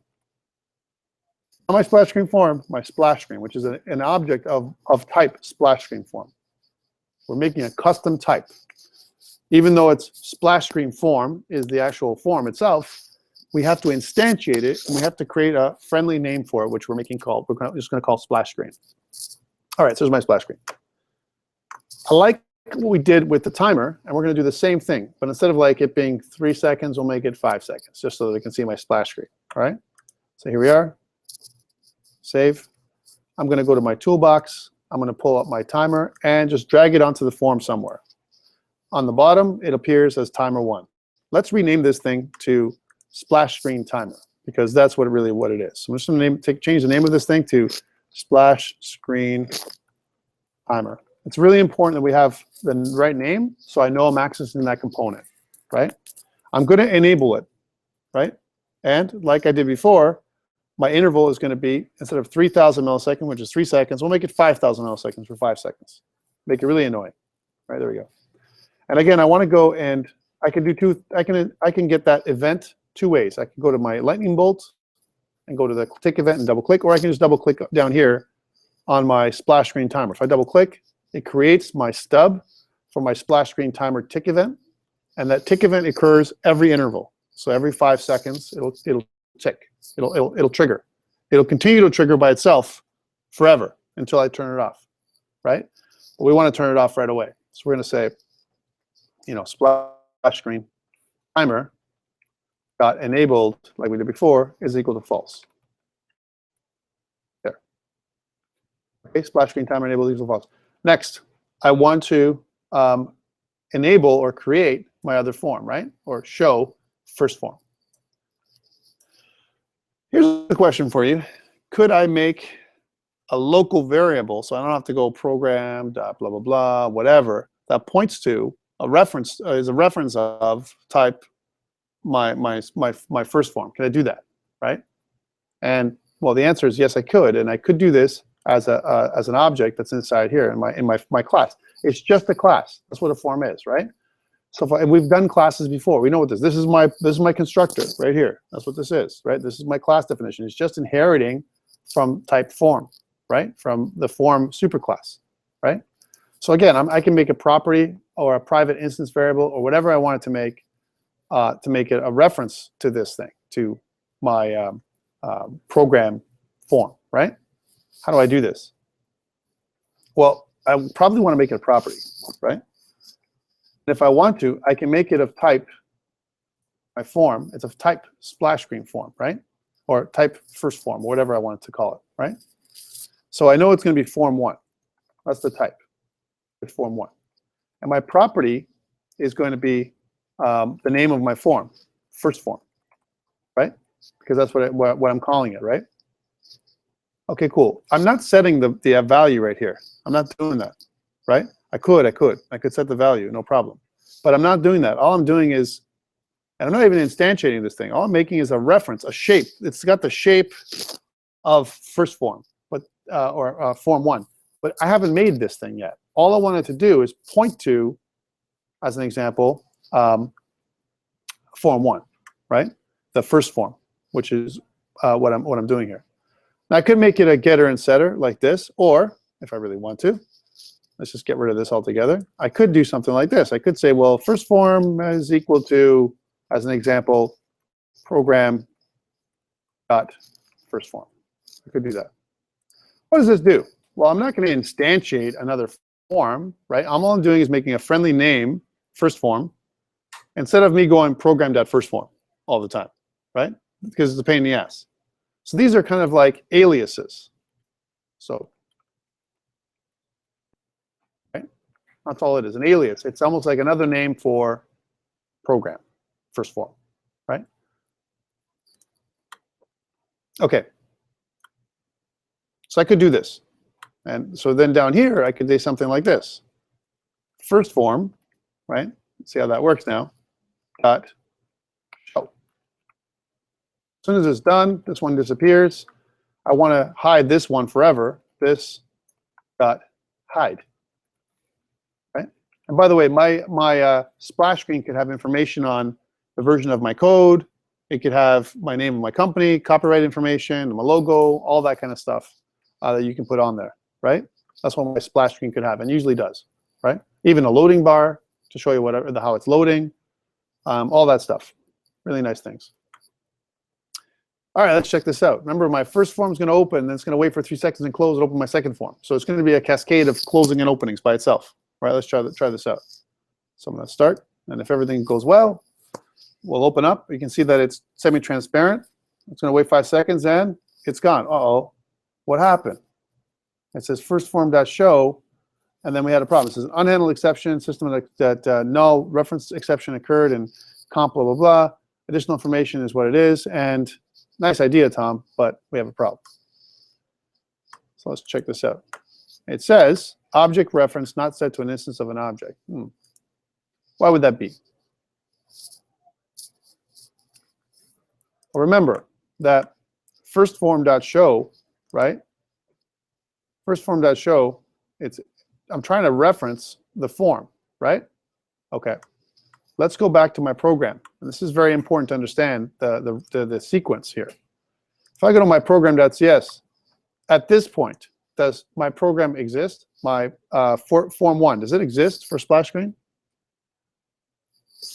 On my splash screen form, my splash screen, which is an object of type splash screen form. We're making a custom type. Even though it's splash screen form is the actual form itself, we have to instantiate it, and we have to create a friendly name for it, which we're just going to call splash screen. All right, so here's my splash screen. I like what we did with the timer, and we're going to do the same thing, but instead of like it being 3 seconds, we'll make it 5 seconds, just so that I can see my splash screen. All right, so here we are. Save. I'm going to go to my toolbox. I'm going to pull up my timer and just drag it onto the form somewhere. On the bottom, it appears as timer 1. Let's rename this thing to splash screen timer. because that's what it is. So I'm just going to change the name of this thing to splash screen timer. It's really important that we have the right name so I know I'm accessing that component, right? I'm going to enable it, right? And like I did before, my interval is going to be, instead of 3,000 milliseconds, which is 3 seconds, we'll make it 5,000 milliseconds for 5 seconds. Make it really annoying. Right, there we go. And again, I want to go and I can do I can get that event two ways. I can go to my lightning bolt and go to the tick event and double click, or I can just double click down here on my splash screen timer. If I double click, it creates my stub for my splash screen timer tick event, and that tick event occurs every interval. So every 5 seconds, it'll tick. It'll trigger. It'll continue to trigger by itself forever until I turn it off, right? But we want to turn it off right away. So we're going to say, splash screen timer dot enabled, like we did before, is equal to false. There. Okay, splash screen timer enabled equals false. Next, I want to enable or create my other form, right? Or show first form. Here's a question for you. Could I make a local variable, so I don't have to go program blah blah blah whatever, that points to a reference of type my first form? Can I do that, right? And well, the answer is yes, I could, and I could do this as an object that's inside here in my class. It's just a class. That's what a form is, right? So we've done classes before. We know what this is my constructor right here. That's what this is, right? This is my class definition. It's just inheriting from type form, right? From the form superclass, right? So again, I can make a property or a private instance variable or whatever I want it to make it a reference to this thing, to my program form, right? How do I do this? Well, I probably want to make it a property, right? And if I want to, I can make it of type, my form, it's of type splash screen form, right? Or type first form, or whatever I want to call it, right? So I know it's going to be form 1. That's the type, it's form 1. And my property is going to be the name of my form, first form, right? Because that's what I'm calling it, right? Okay, cool. I'm not setting the value right here. I'm not doing that, right? I could set the value, no problem. But I'm not doing that. All I'm doing is, and I'm not even instantiating this thing. All I'm making is a reference, a shape. It's got the shape of first form, but or form 1. But I haven't made this thing yet. All I wanted to do is point to, as an example, form 1, right? The first form, which is what I'm doing here. Now I could make it a getter and setter like this, or if I really want to, let's just get rid of this altogether. I could do something like this. I could say, well, first form is equal to, as an example, program dot first form. I could do that. What does this do? Well, I'm not going to instantiate another form, right? All I'm doing is making a friendly name, first form, instead of me going program dot first form all the time, right? Because it's a pain in the ass. So these are kind of like aliases. So, right? That's all it is, an alias. It's almost like another name for program, first form, right? Okay. So I could do this. And so then down here, I could say something like this. First form, right? Let's see how that works now. Dot show. As soon as it's done, this one disappears. I want to hide this one forever. This dot hide. Right? And by the way, my splash screen could have information on the version of my code. It could have my name of my company, copyright information, my logo, all that kind of stuff that you can put on there. Right? That's what my splash screen could have, and usually does. Right? Even a loading bar to show you how it's loading. All that stuff. Really nice things. All right, let's check this out. Remember, my first form is going to open, then it's going to wait for 3 seconds and close and open my second form. So it's going to be a cascade of closing and openings by itself. All right, let's try this out. So I'm going to start, and if everything goes well, we'll open up. You can see that it's semi-transparent. It's going to wait 5 seconds, and it's gone. Uh-oh, what happened? It says first form.show, and then we had a problem. It says unhandled exception, system that null reference exception occurred, and comp blah, blah, blah. Additional information is what it is, and Nice idea, Tom, but we have a problem. So let's check this out. It says object reference not set to an instance of an object. Why would that be? Well, remember that first form.show, right? First form.show, I'm trying to reference the form, right? Okay. Let's go back to my program. And this is very important to understand the sequence here. If I go to my program.cs, at this point, does my program exist? My form 1, does it exist for splash screen?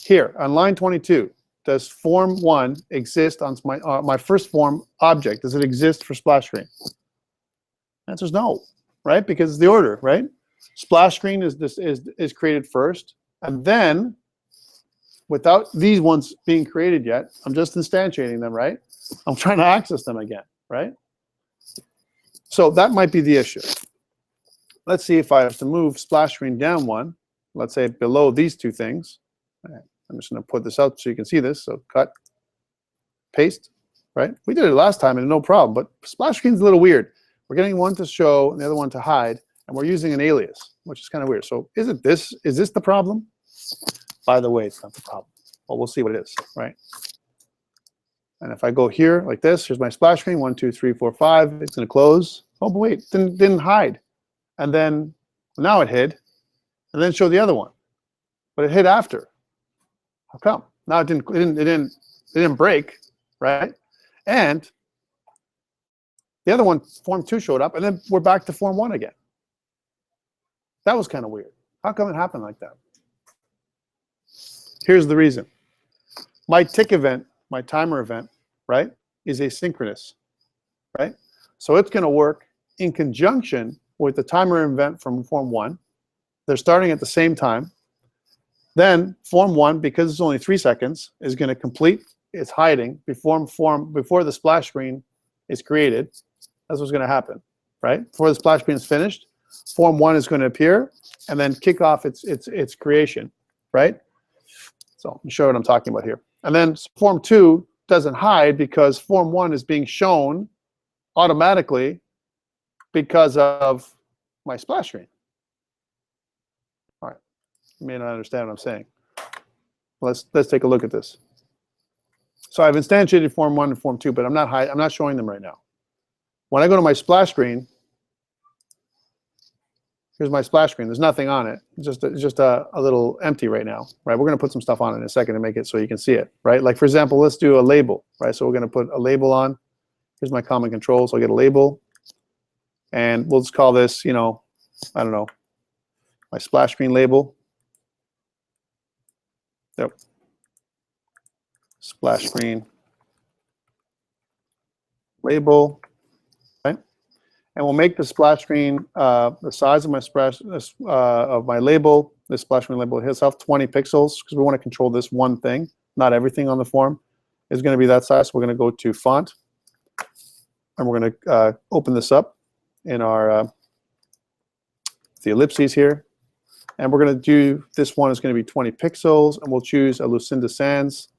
Here, on line 22, does form 1 exist on my first form object? Does it exist for splash screen? The answer is no, right? Because it's the order, right? Splash screen is created first, and then, without these ones being created yet, I'm just instantiating them, right? I'm trying to access them again, right? So that might be the issue. Let's see if I have to move splash screen down one, let's say below these two things. I'm just going to put this up so you can see this. So cut, paste, right? We did it last time and no problem, but splash screen's a little weird. We're getting one to show and the other one to hide, and we're using an alias, which is kind of weird. So is this the problem? By the way, it's not the problem. Well, we'll see what it is, right? And if I go here like this, here's my splash screen, 1, 2, 3, 4, 5. It's going to close. Oh, but wait, didn't hide. And then now it hid, and then show the other one, but it hid after. How come? Now it didn't break, right? And the other one, form 2, showed up, and then we're back to form 1 again. That was kind of weird. How come it happened like that? Here's the reason. My tick event, my timer event, right, is asynchronous, right? So it's going to work in conjunction with the timer event from form 1. They're starting at the same time. Then form 1, because it's only 3 seconds, is going to complete its hiding before the splash screen is created. That's what's going to happen, right? Before the splash screen is finished, form 1 is going to appear and then kick off its creation, right? So let me show you what I'm talking about here. And then form 2 doesn't hide because form 1 is being shown automatically because of my splash screen. All right, you may not understand what I'm saying. Let's take a look at this. So I've instantiated form 1 and form 2, but I'm not showing them right now. When I go to my splash screen, here's my splash screen. There's nothing on it. It's just a little empty right now, right? We're going to put some stuff on it in a second to make it so you can see it, right? Like, for example, let's do a label, right? So we're going to put a label on. Here's my common control. So I'll get a label. And we'll just call this, you know, I don't know, my splash screen label. Yep. Splash screen label. And we'll make the splash screen the size of my label. This splash screen label itself 20 pixels because we want to control this one thing. Not everything on the form is going to be that size. So we're going to go to font, and we're going to open this up in our the ellipses here, and we're going to do this one is going to be 20 pixels, and we'll choose a Lucinda Sans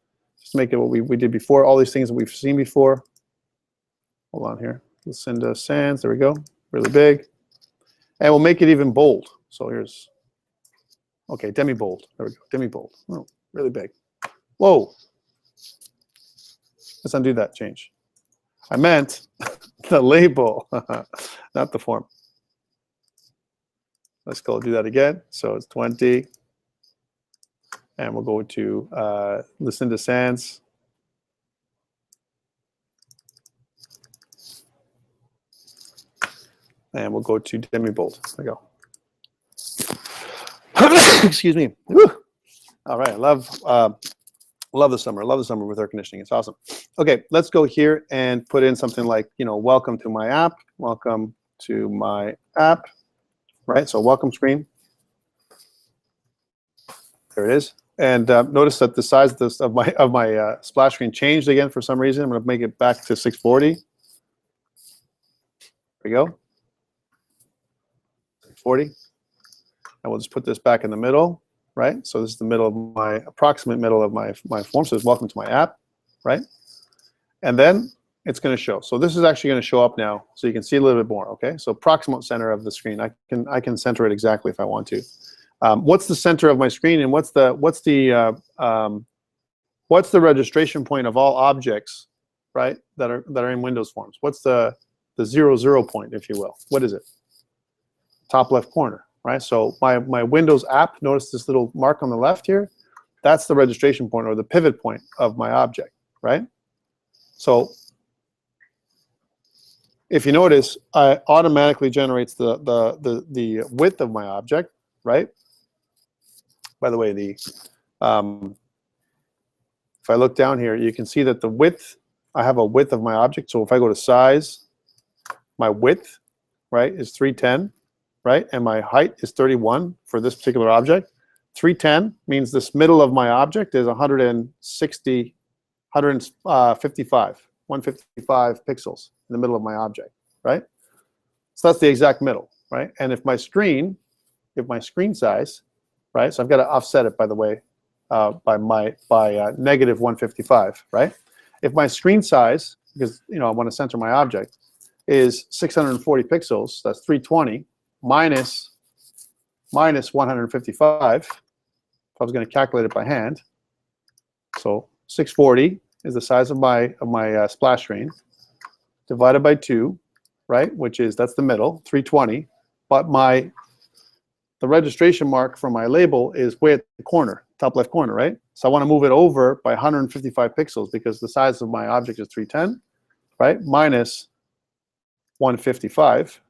just to make it what we did before. All these things that we've seen before. Hold on here. Lucinda Sans, there we go, really big. And we'll make it even bold. So here's, okay, demi-bold. There we go, demi-bold. Oh, really big. Whoa. Let's undo that change. I meant the label, not the form. Let's go do that again. So it's 20. And we'll go to Lucinda Sans. And we'll go to demi-bold. There we go. Excuse me. Woo. All right, I love the summer. I love the summer with air conditioning. It's awesome. Okay, let's go here and put in something like, you know, welcome to my app. Welcome to my app. Right, so welcome screen. There it is. And notice that the size of my splash screen changed again for some reason. I'm going to make it back to 640. There we go. 40, and we'll just put this back in the middle, right? So this is the middle of my approximate middle of my form. So it's welcome to my app, right? And then it's going to show. So this is actually going to show up now, so you can see a little bit more. Okay, so proximal center of the screen. I can center it exactly if I want to. What's the center of my screen, and what's the registration point of all objects, right? That are in Windows Forms. What's the 0, point, if you will? What is it? Top left corner, right? So my Windows app. Notice this little mark on the left here. That's the registration point or the pivot point of my object, right? So if you notice, it automatically generates the width of my object, right? By the way, if I look down here, you can see that the width, I have a width of my object. So if I go to size, my width, right, is 310, right? And my height is 31 for this particular object. 310 means this middle of my object is 155 pixels in the middle of my object, right? So that's the exact middle, right? And if my screen size, right? So I've got to offset it, by the way, by negative 155, right? If my screen size, because I want to center my object, is 640 pixels, that's 320 minus 155. If I was going to calculate it by hand, so 640 is the size of my splash screen, divided by 2, right? That's the middle, 320. But the registration mark for my label is way at the corner, top left corner, right? So I want to move it over by 155 pixels because the size of my object is 310, right? Minus 155,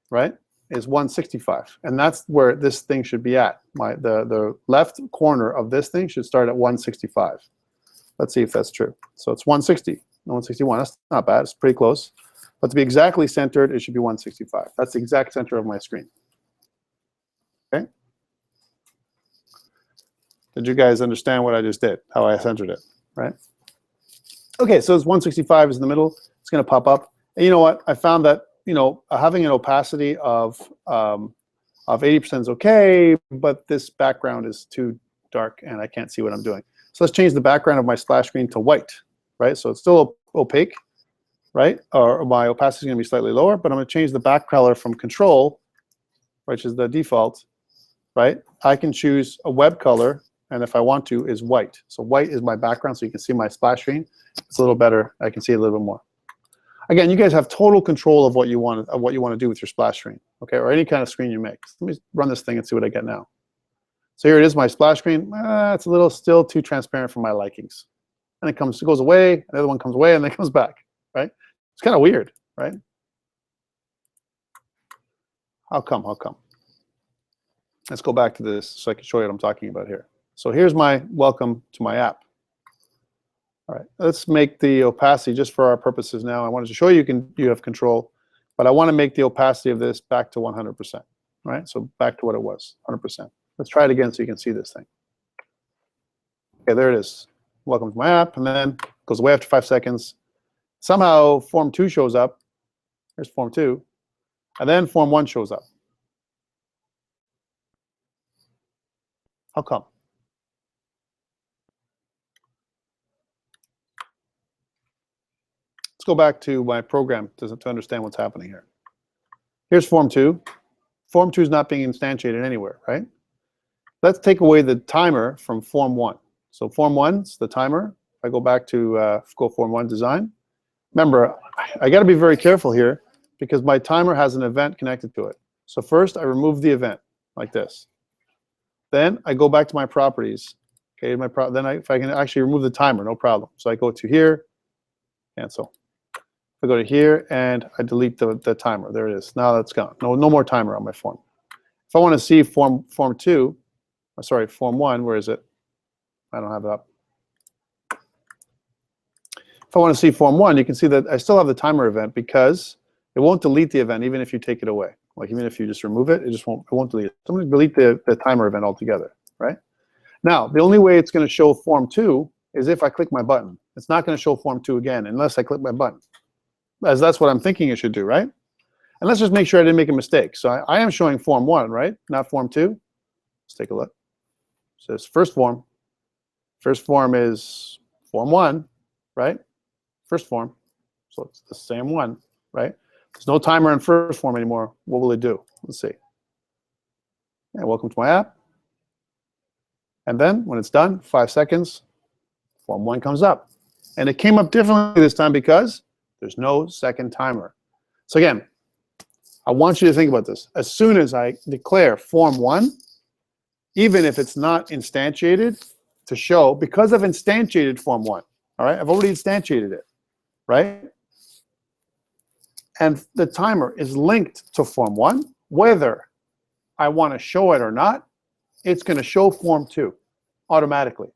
right? Is 165, and that's where this thing should be at. The left corner of this thing should start at 165. Let's see if that's true. So it's 160, 161. That's not bad. It's pretty close. But to be exactly centered, it should be 165. That's the exact center of my screen. Okay. Did you guys understand what I just did? How I centered it, right? Okay. So it's 165 is in the middle. It's going to pop up. And you know what? I found that having an opacity of 80% is okay, but this background is too dark and I can't see what I'm doing. So let's change the background of my splash screen to white, right? So it's still opaque, right? Or my opacity is going to be slightly lower, but I'm going to change the back color from control, which is the default, right? I can choose a web color, and if I want to, is white. So white is my background, so you can see my splash screen. It's a little better. I can see it a little bit more. Again, you guys have total control of what you want to do with your splash screen, okay, or any kind of screen you make. Let me run this thing and see what I get now. So here it is, my splash screen. It's a little still too transparent for my likings, and it goes away. The other one comes away, and then it comes back. Right? It's kind of weird, right? How come? How come? Let's go back to this so I can show you what I'm talking about here. So here's my welcome to my app. All right, let's make the opacity just for our purposes now. I wanted to show you you have control, but I want to make the opacity of this back to 100%. Right? So back to what it was, 100%. Let's try it again so you can see this thing. Okay, there it is. Welcome to my app, and then it goes away after 5 seconds. Somehow Form 2 shows up. Here's Form 2, and then Form 1 shows up. How come? Let's go back to my program to understand what's happening here. Here's Form 2. Form 2 is not being instantiated anywhere, right? Let's take away the timer from Form 1. So Form 1's the timer. If I go back to go Form 1 design. Remember, I got to be very careful here because my timer has an event connected to it. So first, I remove the event like this. Then I go back to my properties. Okay, if I can actually remove the timer, no problem. So I go to here, cancel. I go to here and I delete the timer. There it is. Now that's gone. No more timer on my form. If I want to see Form 2, sorry, Form 1, where is it? I don't have it up. If I want to see Form 1, you can see that I still have the timer event because it won't delete the event even if you take it away. Like even if you just remove it, it won't delete it. So I'm going to delete the timer event altogether, right? Now, the only way it's going to show Form 2 is if I click my button. It's not going to show Form 2 again unless I click my button. As that's what I'm thinking it should do, right? And let's just make sure I didn't make a mistake. So I am showing Form 1, right? Not Form 2. Let's take a look. So it's first form. First form is Form 1, right? first form. So it's the same one, right? There's no timer in first form anymore. What will it do? Let's see. And welcome to my app. And then when it's done, 5 seconds, form 1 comes up. And it came up differently this time because there's no second timer. So again, I want you to think about this. As soon as I declare form 1, even if it's not instantiated, to show, because I've instantiated form 1, all right? I've already instantiated it, right? And the timer is linked to form 1, whether I want to show it or not, it's going to show form 2 automatically.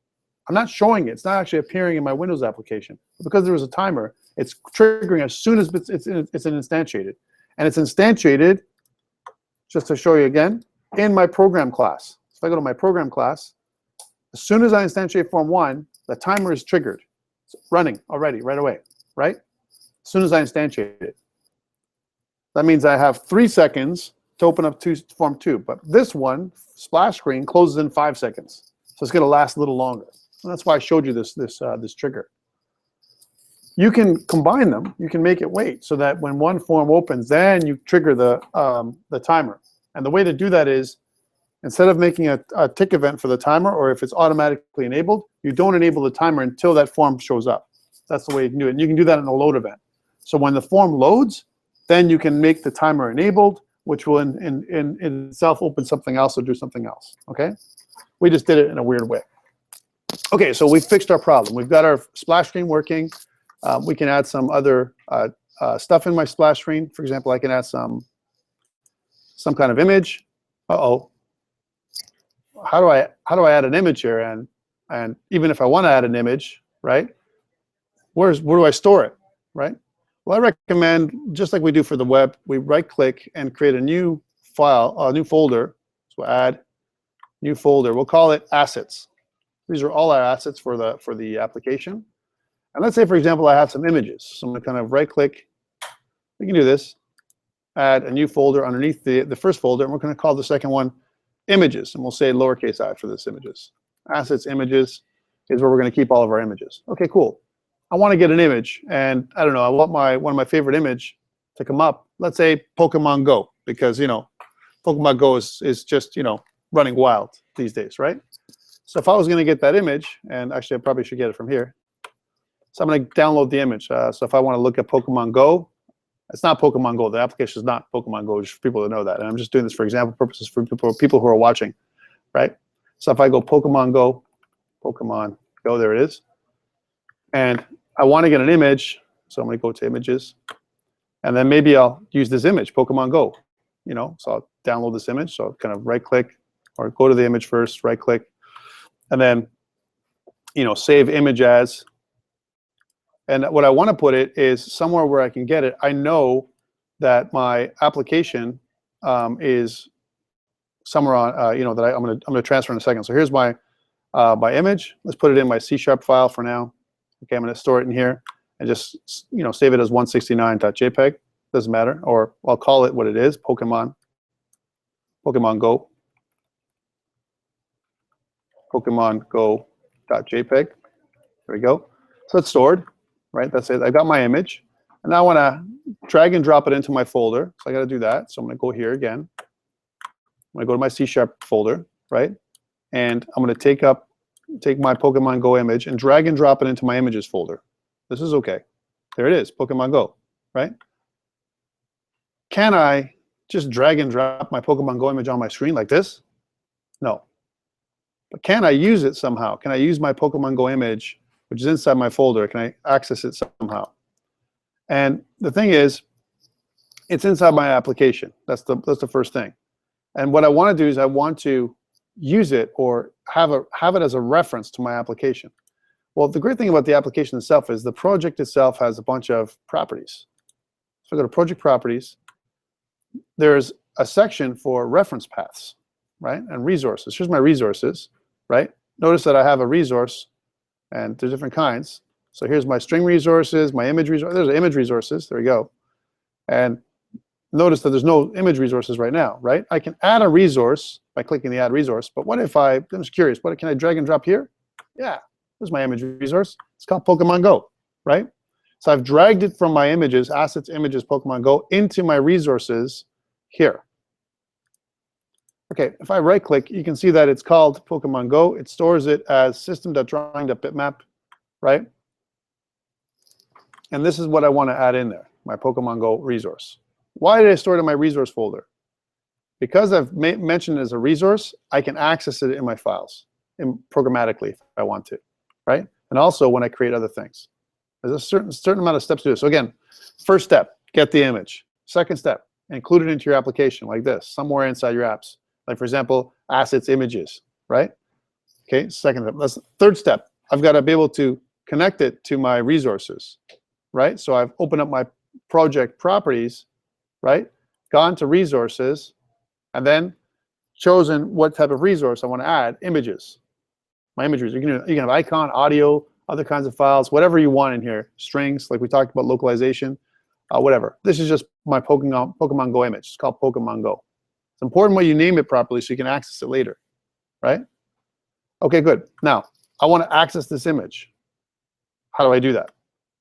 I'm not showing it. It's not actually appearing in my Windows application. But because there was a timer, it's triggering as soon as it's instantiated. And it's instantiated, just to show you again, in my program class. So if I go to my program class, as soon as I instantiate form 1, the timer is triggered. It's running already, right away, right? As soon as I instantiate it. That means I have 3 seconds to open up form 2. But this one, splash screen, closes in 5 seconds. So it's going to last a little longer. And that's why I showed you this trigger. You can combine them. You can make it wait so that when one form opens, then you trigger the timer. And the way to do that is, instead of making a tick event for the timer, or if it's automatically enabled, you don't enable the timer until that form shows up. That's the way you can do it. And you can do that in a load event. So when the form loads, then you can make the timer enabled, which will in itself open something else or do something else. Okay? We just did it in a weird way. Okay, so we fixed our problem. We've got our splash screen working. We can add some other stuff in my splash screen. For example, I can add some kind of image. Uh-oh. How do I add an image here? And even if I want to add an image, right? Where do I store it, right? Well, I recommend, just like we do for the web, we right-click and create a new file, a new folder. So we'll add new folder. We'll call it assets. These are all our assets for the application. And let's say, for example, I have some images. So I'm going to kind of right-click. We can do this. Add a new folder underneath the first folder, and we're going to call the second one images, and we'll say lowercase I for this images. Assets images is where we're going to keep all of our images. Okay, cool. I want to get an image, and I don't know, I want one of my favorite image to come up. Let's say Pokemon Go, because Pokemon Go is just running wild these days, right? So if I was going to get that image, and actually I probably should get it from here. So I'm going to download the image. So if I want to look at Pokemon Go, it's not Pokemon Go. The application is not Pokemon Go, just for people to know that. And I'm just doing this for example purposes for people who are watching, right? So if I go Pokemon Go, there it is. And I want to get an image, so I'm going to go to images. And then maybe I'll use this image, Pokemon Go. So I'll download this image. So I'll kind of right-click, or go to the image first, right-click, and then save image as. And what I want to put it is somewhere where I can get it. I know that my application is somewhere on, that I'm going to transfer in a second. So here's my image. Let's put it in my C# file for now. Okay, I'm going to store it in here and just save it as 169.jpg. Doesn't matter, or I'll call it what it is: Pokemon Go. Pokemon Go.jpg. There we go. So it's stored. Right, that's it. I got my image, and now I want to drag and drop it into my folder. So I got to do that. So I'm going to go here again. I'm going to go to my C# folder, right, and I'm going to take my Pokemon Go image and drag and drop it into my images folder. This is okay. There it is, Pokemon Go, right? Can I just drag and drop my Pokemon Go image on my screen like this? No. But can I use it somehow? Can I use my Pokemon Go image, which is inside my folder? Can I access it somehow? And the thing is, it's inside my application. That's the first thing. And what I want to do is I want to use it or have it as a reference to my application. Well, the great thing about the application itself is the project itself has a bunch of properties. So I go to project properties. There's a section for reference paths, right, and resources. Here's my resources, right? Notice that I have a resource, and there's different kinds. So here's my string resources, my image resources. There's image resources. There we go. And notice that there's no image resources right now, right? I can add a resource by clicking the add resource. But what if I'm just curious, what can I drag and drop here? Yeah, there's my image resource. It's called Pokemon Go, right? So I've dragged it from my images, assets, images, Pokemon Go, into my resources here. Okay, if I right-click, you can see that it's called Pokemon Go. It stores it as system.drawing.bitmap, right? And this is what I want to add in there, my Pokemon Go resource. Why did I store it in my resource folder? Because I've mentioned it as a resource, I can access it in my files programmatically if I want to, right? And also when I create other things. There's a certain amount of steps to do. So again, first step, get the image. Second step, include it into your application like this, somewhere inside your apps. Like for example, assets, images, right? Okay, second step. That's the third step. I've got to be able to connect it to my resources, right? So I've opened up my project properties, right? Gone to resources, and then chosen what type of resource I want to add, images. My images, you can have icon, audio, other kinds of files, whatever you want in here, strings, like we talked about localization, whatever. This is just my Pokemon Go image. It's called Pokemon Go. It's important when you name it properly so you can access it later, right? Okay, good. Now, I want to access this image. How do I do that?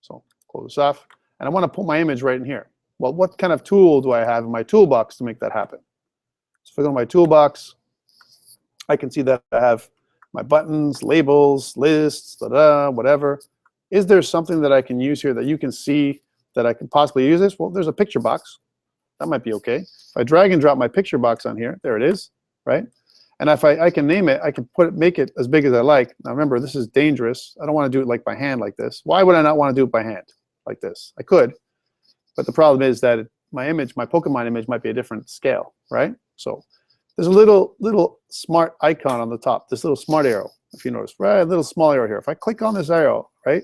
So close this off, and I want to put my image right in here. Well, what kind of tool do I have in my toolbox to make that happen? So if I go to my toolbox, I can see that I have my buttons, labels, lists, whatever. Is there something that I can use here that you can see that I can possibly use this? Well, there's a picture box. That might be okay. If I drag and drop my picture box on here, there it is, right? And if I can name it, I can make it as big as I like. Now remember, this is dangerous. I don't want to do it like by hand like this. Why would I not want to do it by hand like this? I could, but the problem is that my image, my Pokemon image, might be a different scale, right? So there's a little smart icon on the top, this little smart arrow, if you notice, right? A little small arrow here. If I click on this arrow, right,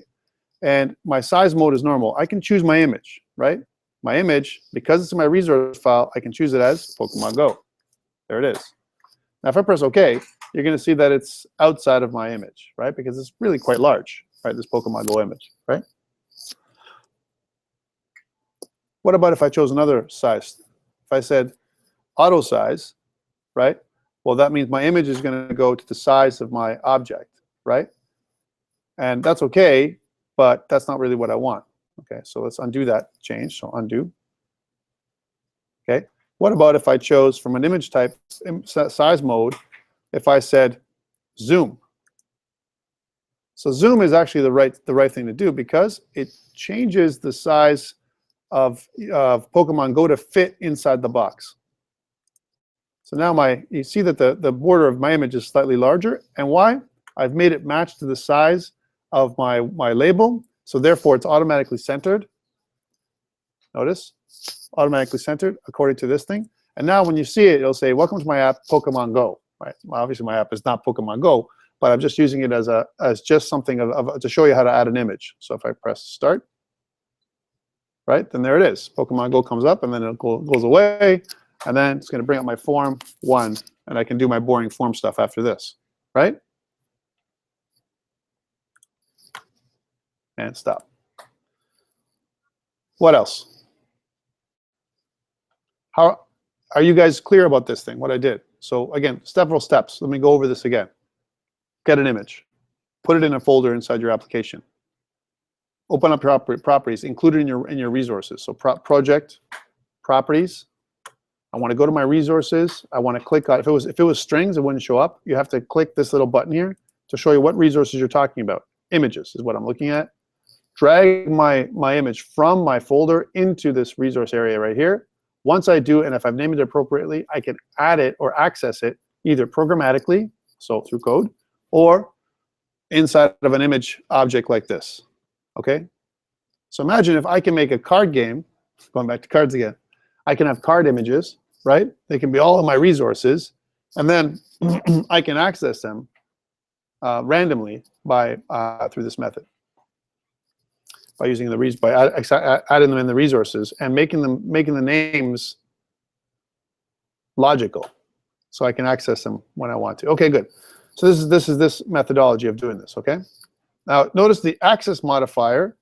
and my size mode is normal, I can choose my image, right? My image, because it's in my resource file, I can choose it as Pokemon Go. There it is. Now, if I press OK, you're going to see that it's outside of my image, right? Because it's really quite large, right? This Pokemon Go image, right? What about if I chose another size? If I said auto size, right? Well, that means my image is going to go to the size of my object, right? And that's okay, but that's not really what I want. Okay, so let's undo that change. So undo. Okay, what about if I chose from an image type size mode, if I said zoom? So zoom is actually the right thing to do because it changes the size of Pokemon Go to fit inside the box. So now you see that the border of my image is slightly larger. And why? I've made it match to the size of my label. So therefore, it's automatically centered. Notice, automatically centered according to this thing. And now when you see it, it'll say, welcome to my app, Pokemon Go. Right? Well, obviously, my app is not Pokemon Go, but I'm just using it as just something to show you how to add an image. So if I press start, right, then there it is. Pokemon Go comes up, and then it goes away. And then it's going to bring up my form 1, and I can do my boring form stuff after this, right? And stop. What else? How are you guys clear about this thing, what I did? So again, several steps. Let me go over this again. Get an image. Put it in a folder inside your application. Open up your properties. Include it in your resources. So project, properties. I want to go to my resources. I want to click on, if it was strings, it wouldn't show up. You have to click this little button here to show you what resources you're talking about. Images is what I'm looking at. Drag my image from my folder into this resource area right here. Once I do, and if I've named it appropriately, I can add it or access it either programmatically, so through code, or inside of an image object like this. Okay? So imagine if I can make a card game, going back to cards again, I can have card images, right? They can be all of my resources, and then I can access them randomly through this method, by using adding them in the resources and making the names logical, so I can access them when I want to. Okay, good. So this is this methodology of doing this. Okay. Now notice the access modifier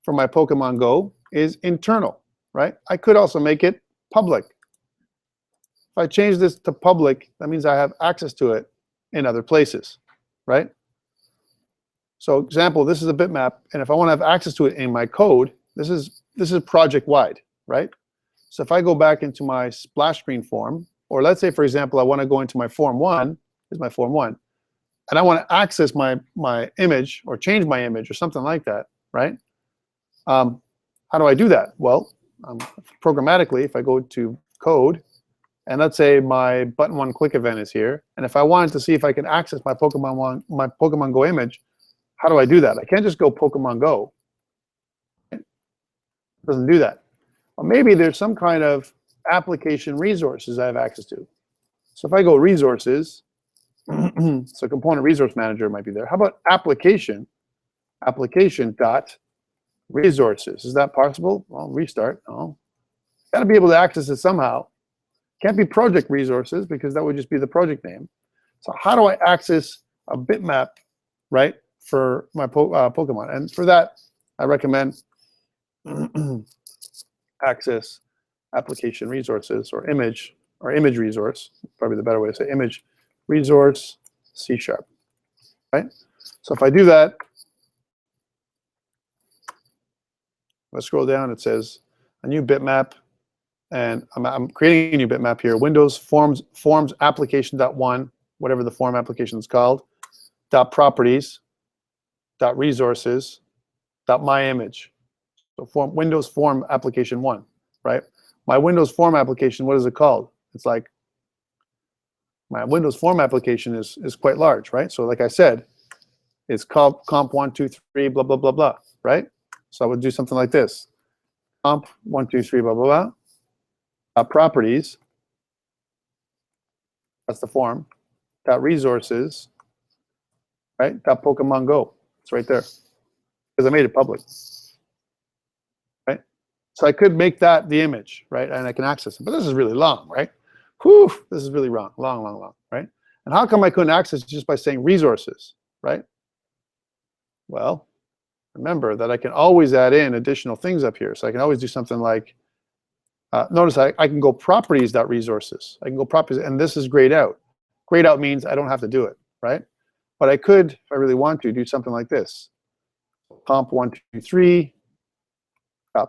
for my Pokemon Go is internal, right? I could also make it public. If I change this to public, that means I have access to it in other places, right? So example, this is a bitmap, and if I want to have access to it in my code, this is project wide, right? So if I go back into my splash screen form, or let's say, for example, I want to go into my form 1, this is my form 1, and I want to access my image or change my image or something like that, right? How do I do that? Well, programmatically, if I go to code, and let's say my button 1 click event is here, and if I wanted to see if I can access my Pokemon Go image, how do I do that? I can't just go Pokemon Go. It doesn't do that. Or maybe there's some kind of application resources I have access to. So if I go resources, so component resource manager might be there. How about application dot resources? Is that possible? Well, restart. Oh, got to be able to access it somehow. Can't be project resources because that would just be the project name. So how do I access a bitmap, right, for my Pokemon? And for that, I recommend access application resources or image resource, probably the better way to say image resource C#, right? So if I do that, let's scroll down, it says a new bitmap, and I'm creating a new bitmap here, Windows forms application.1, whatever the form application is called, .properties, .resources, .myimage. So Windows form application 1, right? My Windows form application, what is it called? It's like my Windows form application is quite large, right? So like I said, it's COMP123 blah blah blah blah, right? So I would do something like this: COMP123 blah blah blah. Properties, that's the form. Resources, right? Pokemon Go, it's right there because I made it public, right? So I could make that the image, right? And I can access it. But this is really long, right? Whew, this is really long, right? And how come I couldn't access it just by saying resources, right? Well, remember that I can always add in additional things up here. So I can always do something like, notice I can go properties.resources. I can go properties, and this is grayed out. Grayed out means I don't have to do it, right? But I could, if I really want to, do something like this. COMP123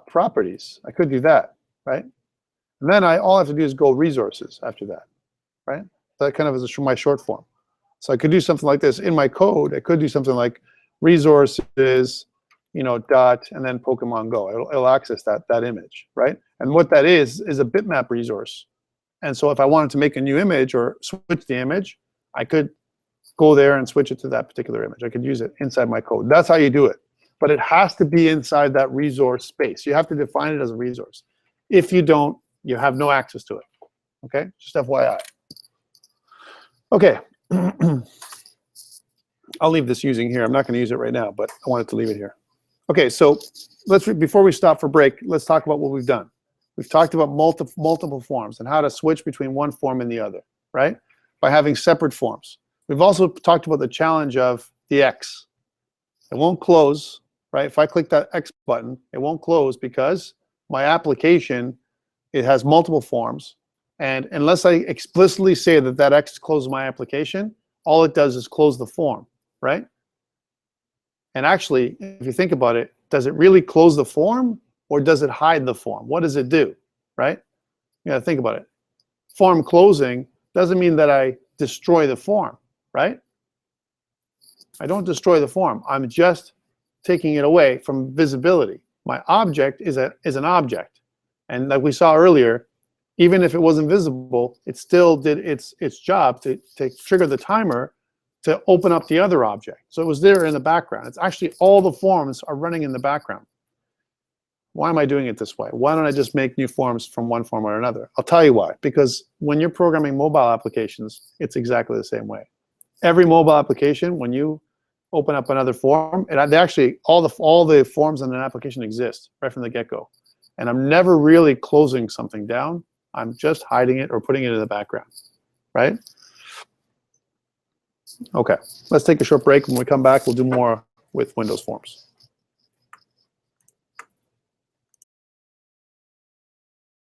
properties. I could do that, right? And then all I have to do is go resources after that, right? That kind of is my short form. So I could do something like this. In my code, I could do something like resources, you know, dot, and then Pokemon Go. It'll access that image, right? And what that is a bitmap resource. And so if I wanted to make a new image or switch the image, I could go there and switch it to that particular image. I could use it inside my code. That's how you do it. But it has to be inside that resource space. You have to define it as a resource. If you don't, you have no access to it. Okay, just FYI. Okay. I'll leave this using here. I'm not going to use it right now, but I wanted to leave it here. Okay, so before we stop for break, let's talk about what we've done. We've talked about multiple forms and how to switch between one form and the other, right? By having separate forms. We've also talked about the challenge of the X. It won't close, right? If I click that X button, it won't close because my application, it has multiple forms. And unless I explicitly say that X closes my application, all it does is close the form, right? And actually, if you think about it, does it really close the form or does it hide the form? What does it do, right? You gotta think about it. Form closing doesn't mean that I destroy the form, right? I don't destroy the form. I'm just taking it away from visibility. My object is an object. And like we saw earlier, even if it wasn't visible, it still did its job to trigger the timer to open up the other object. So it was there in the background. It's actually all the forms are running in the background. Why am I doing it this way? Why don't I just make new forms from one form or another? I'll tell you why. Because when you're programming mobile applications, it's exactly the same way. Every mobile application, when you open up another form, and they actually all the forms in an application exist right from the get-go. And I'm never really closing something down. I'm just hiding it or putting it in the background, right? Okay, let's take a short break. When we come back, we'll do more with Windows Forms.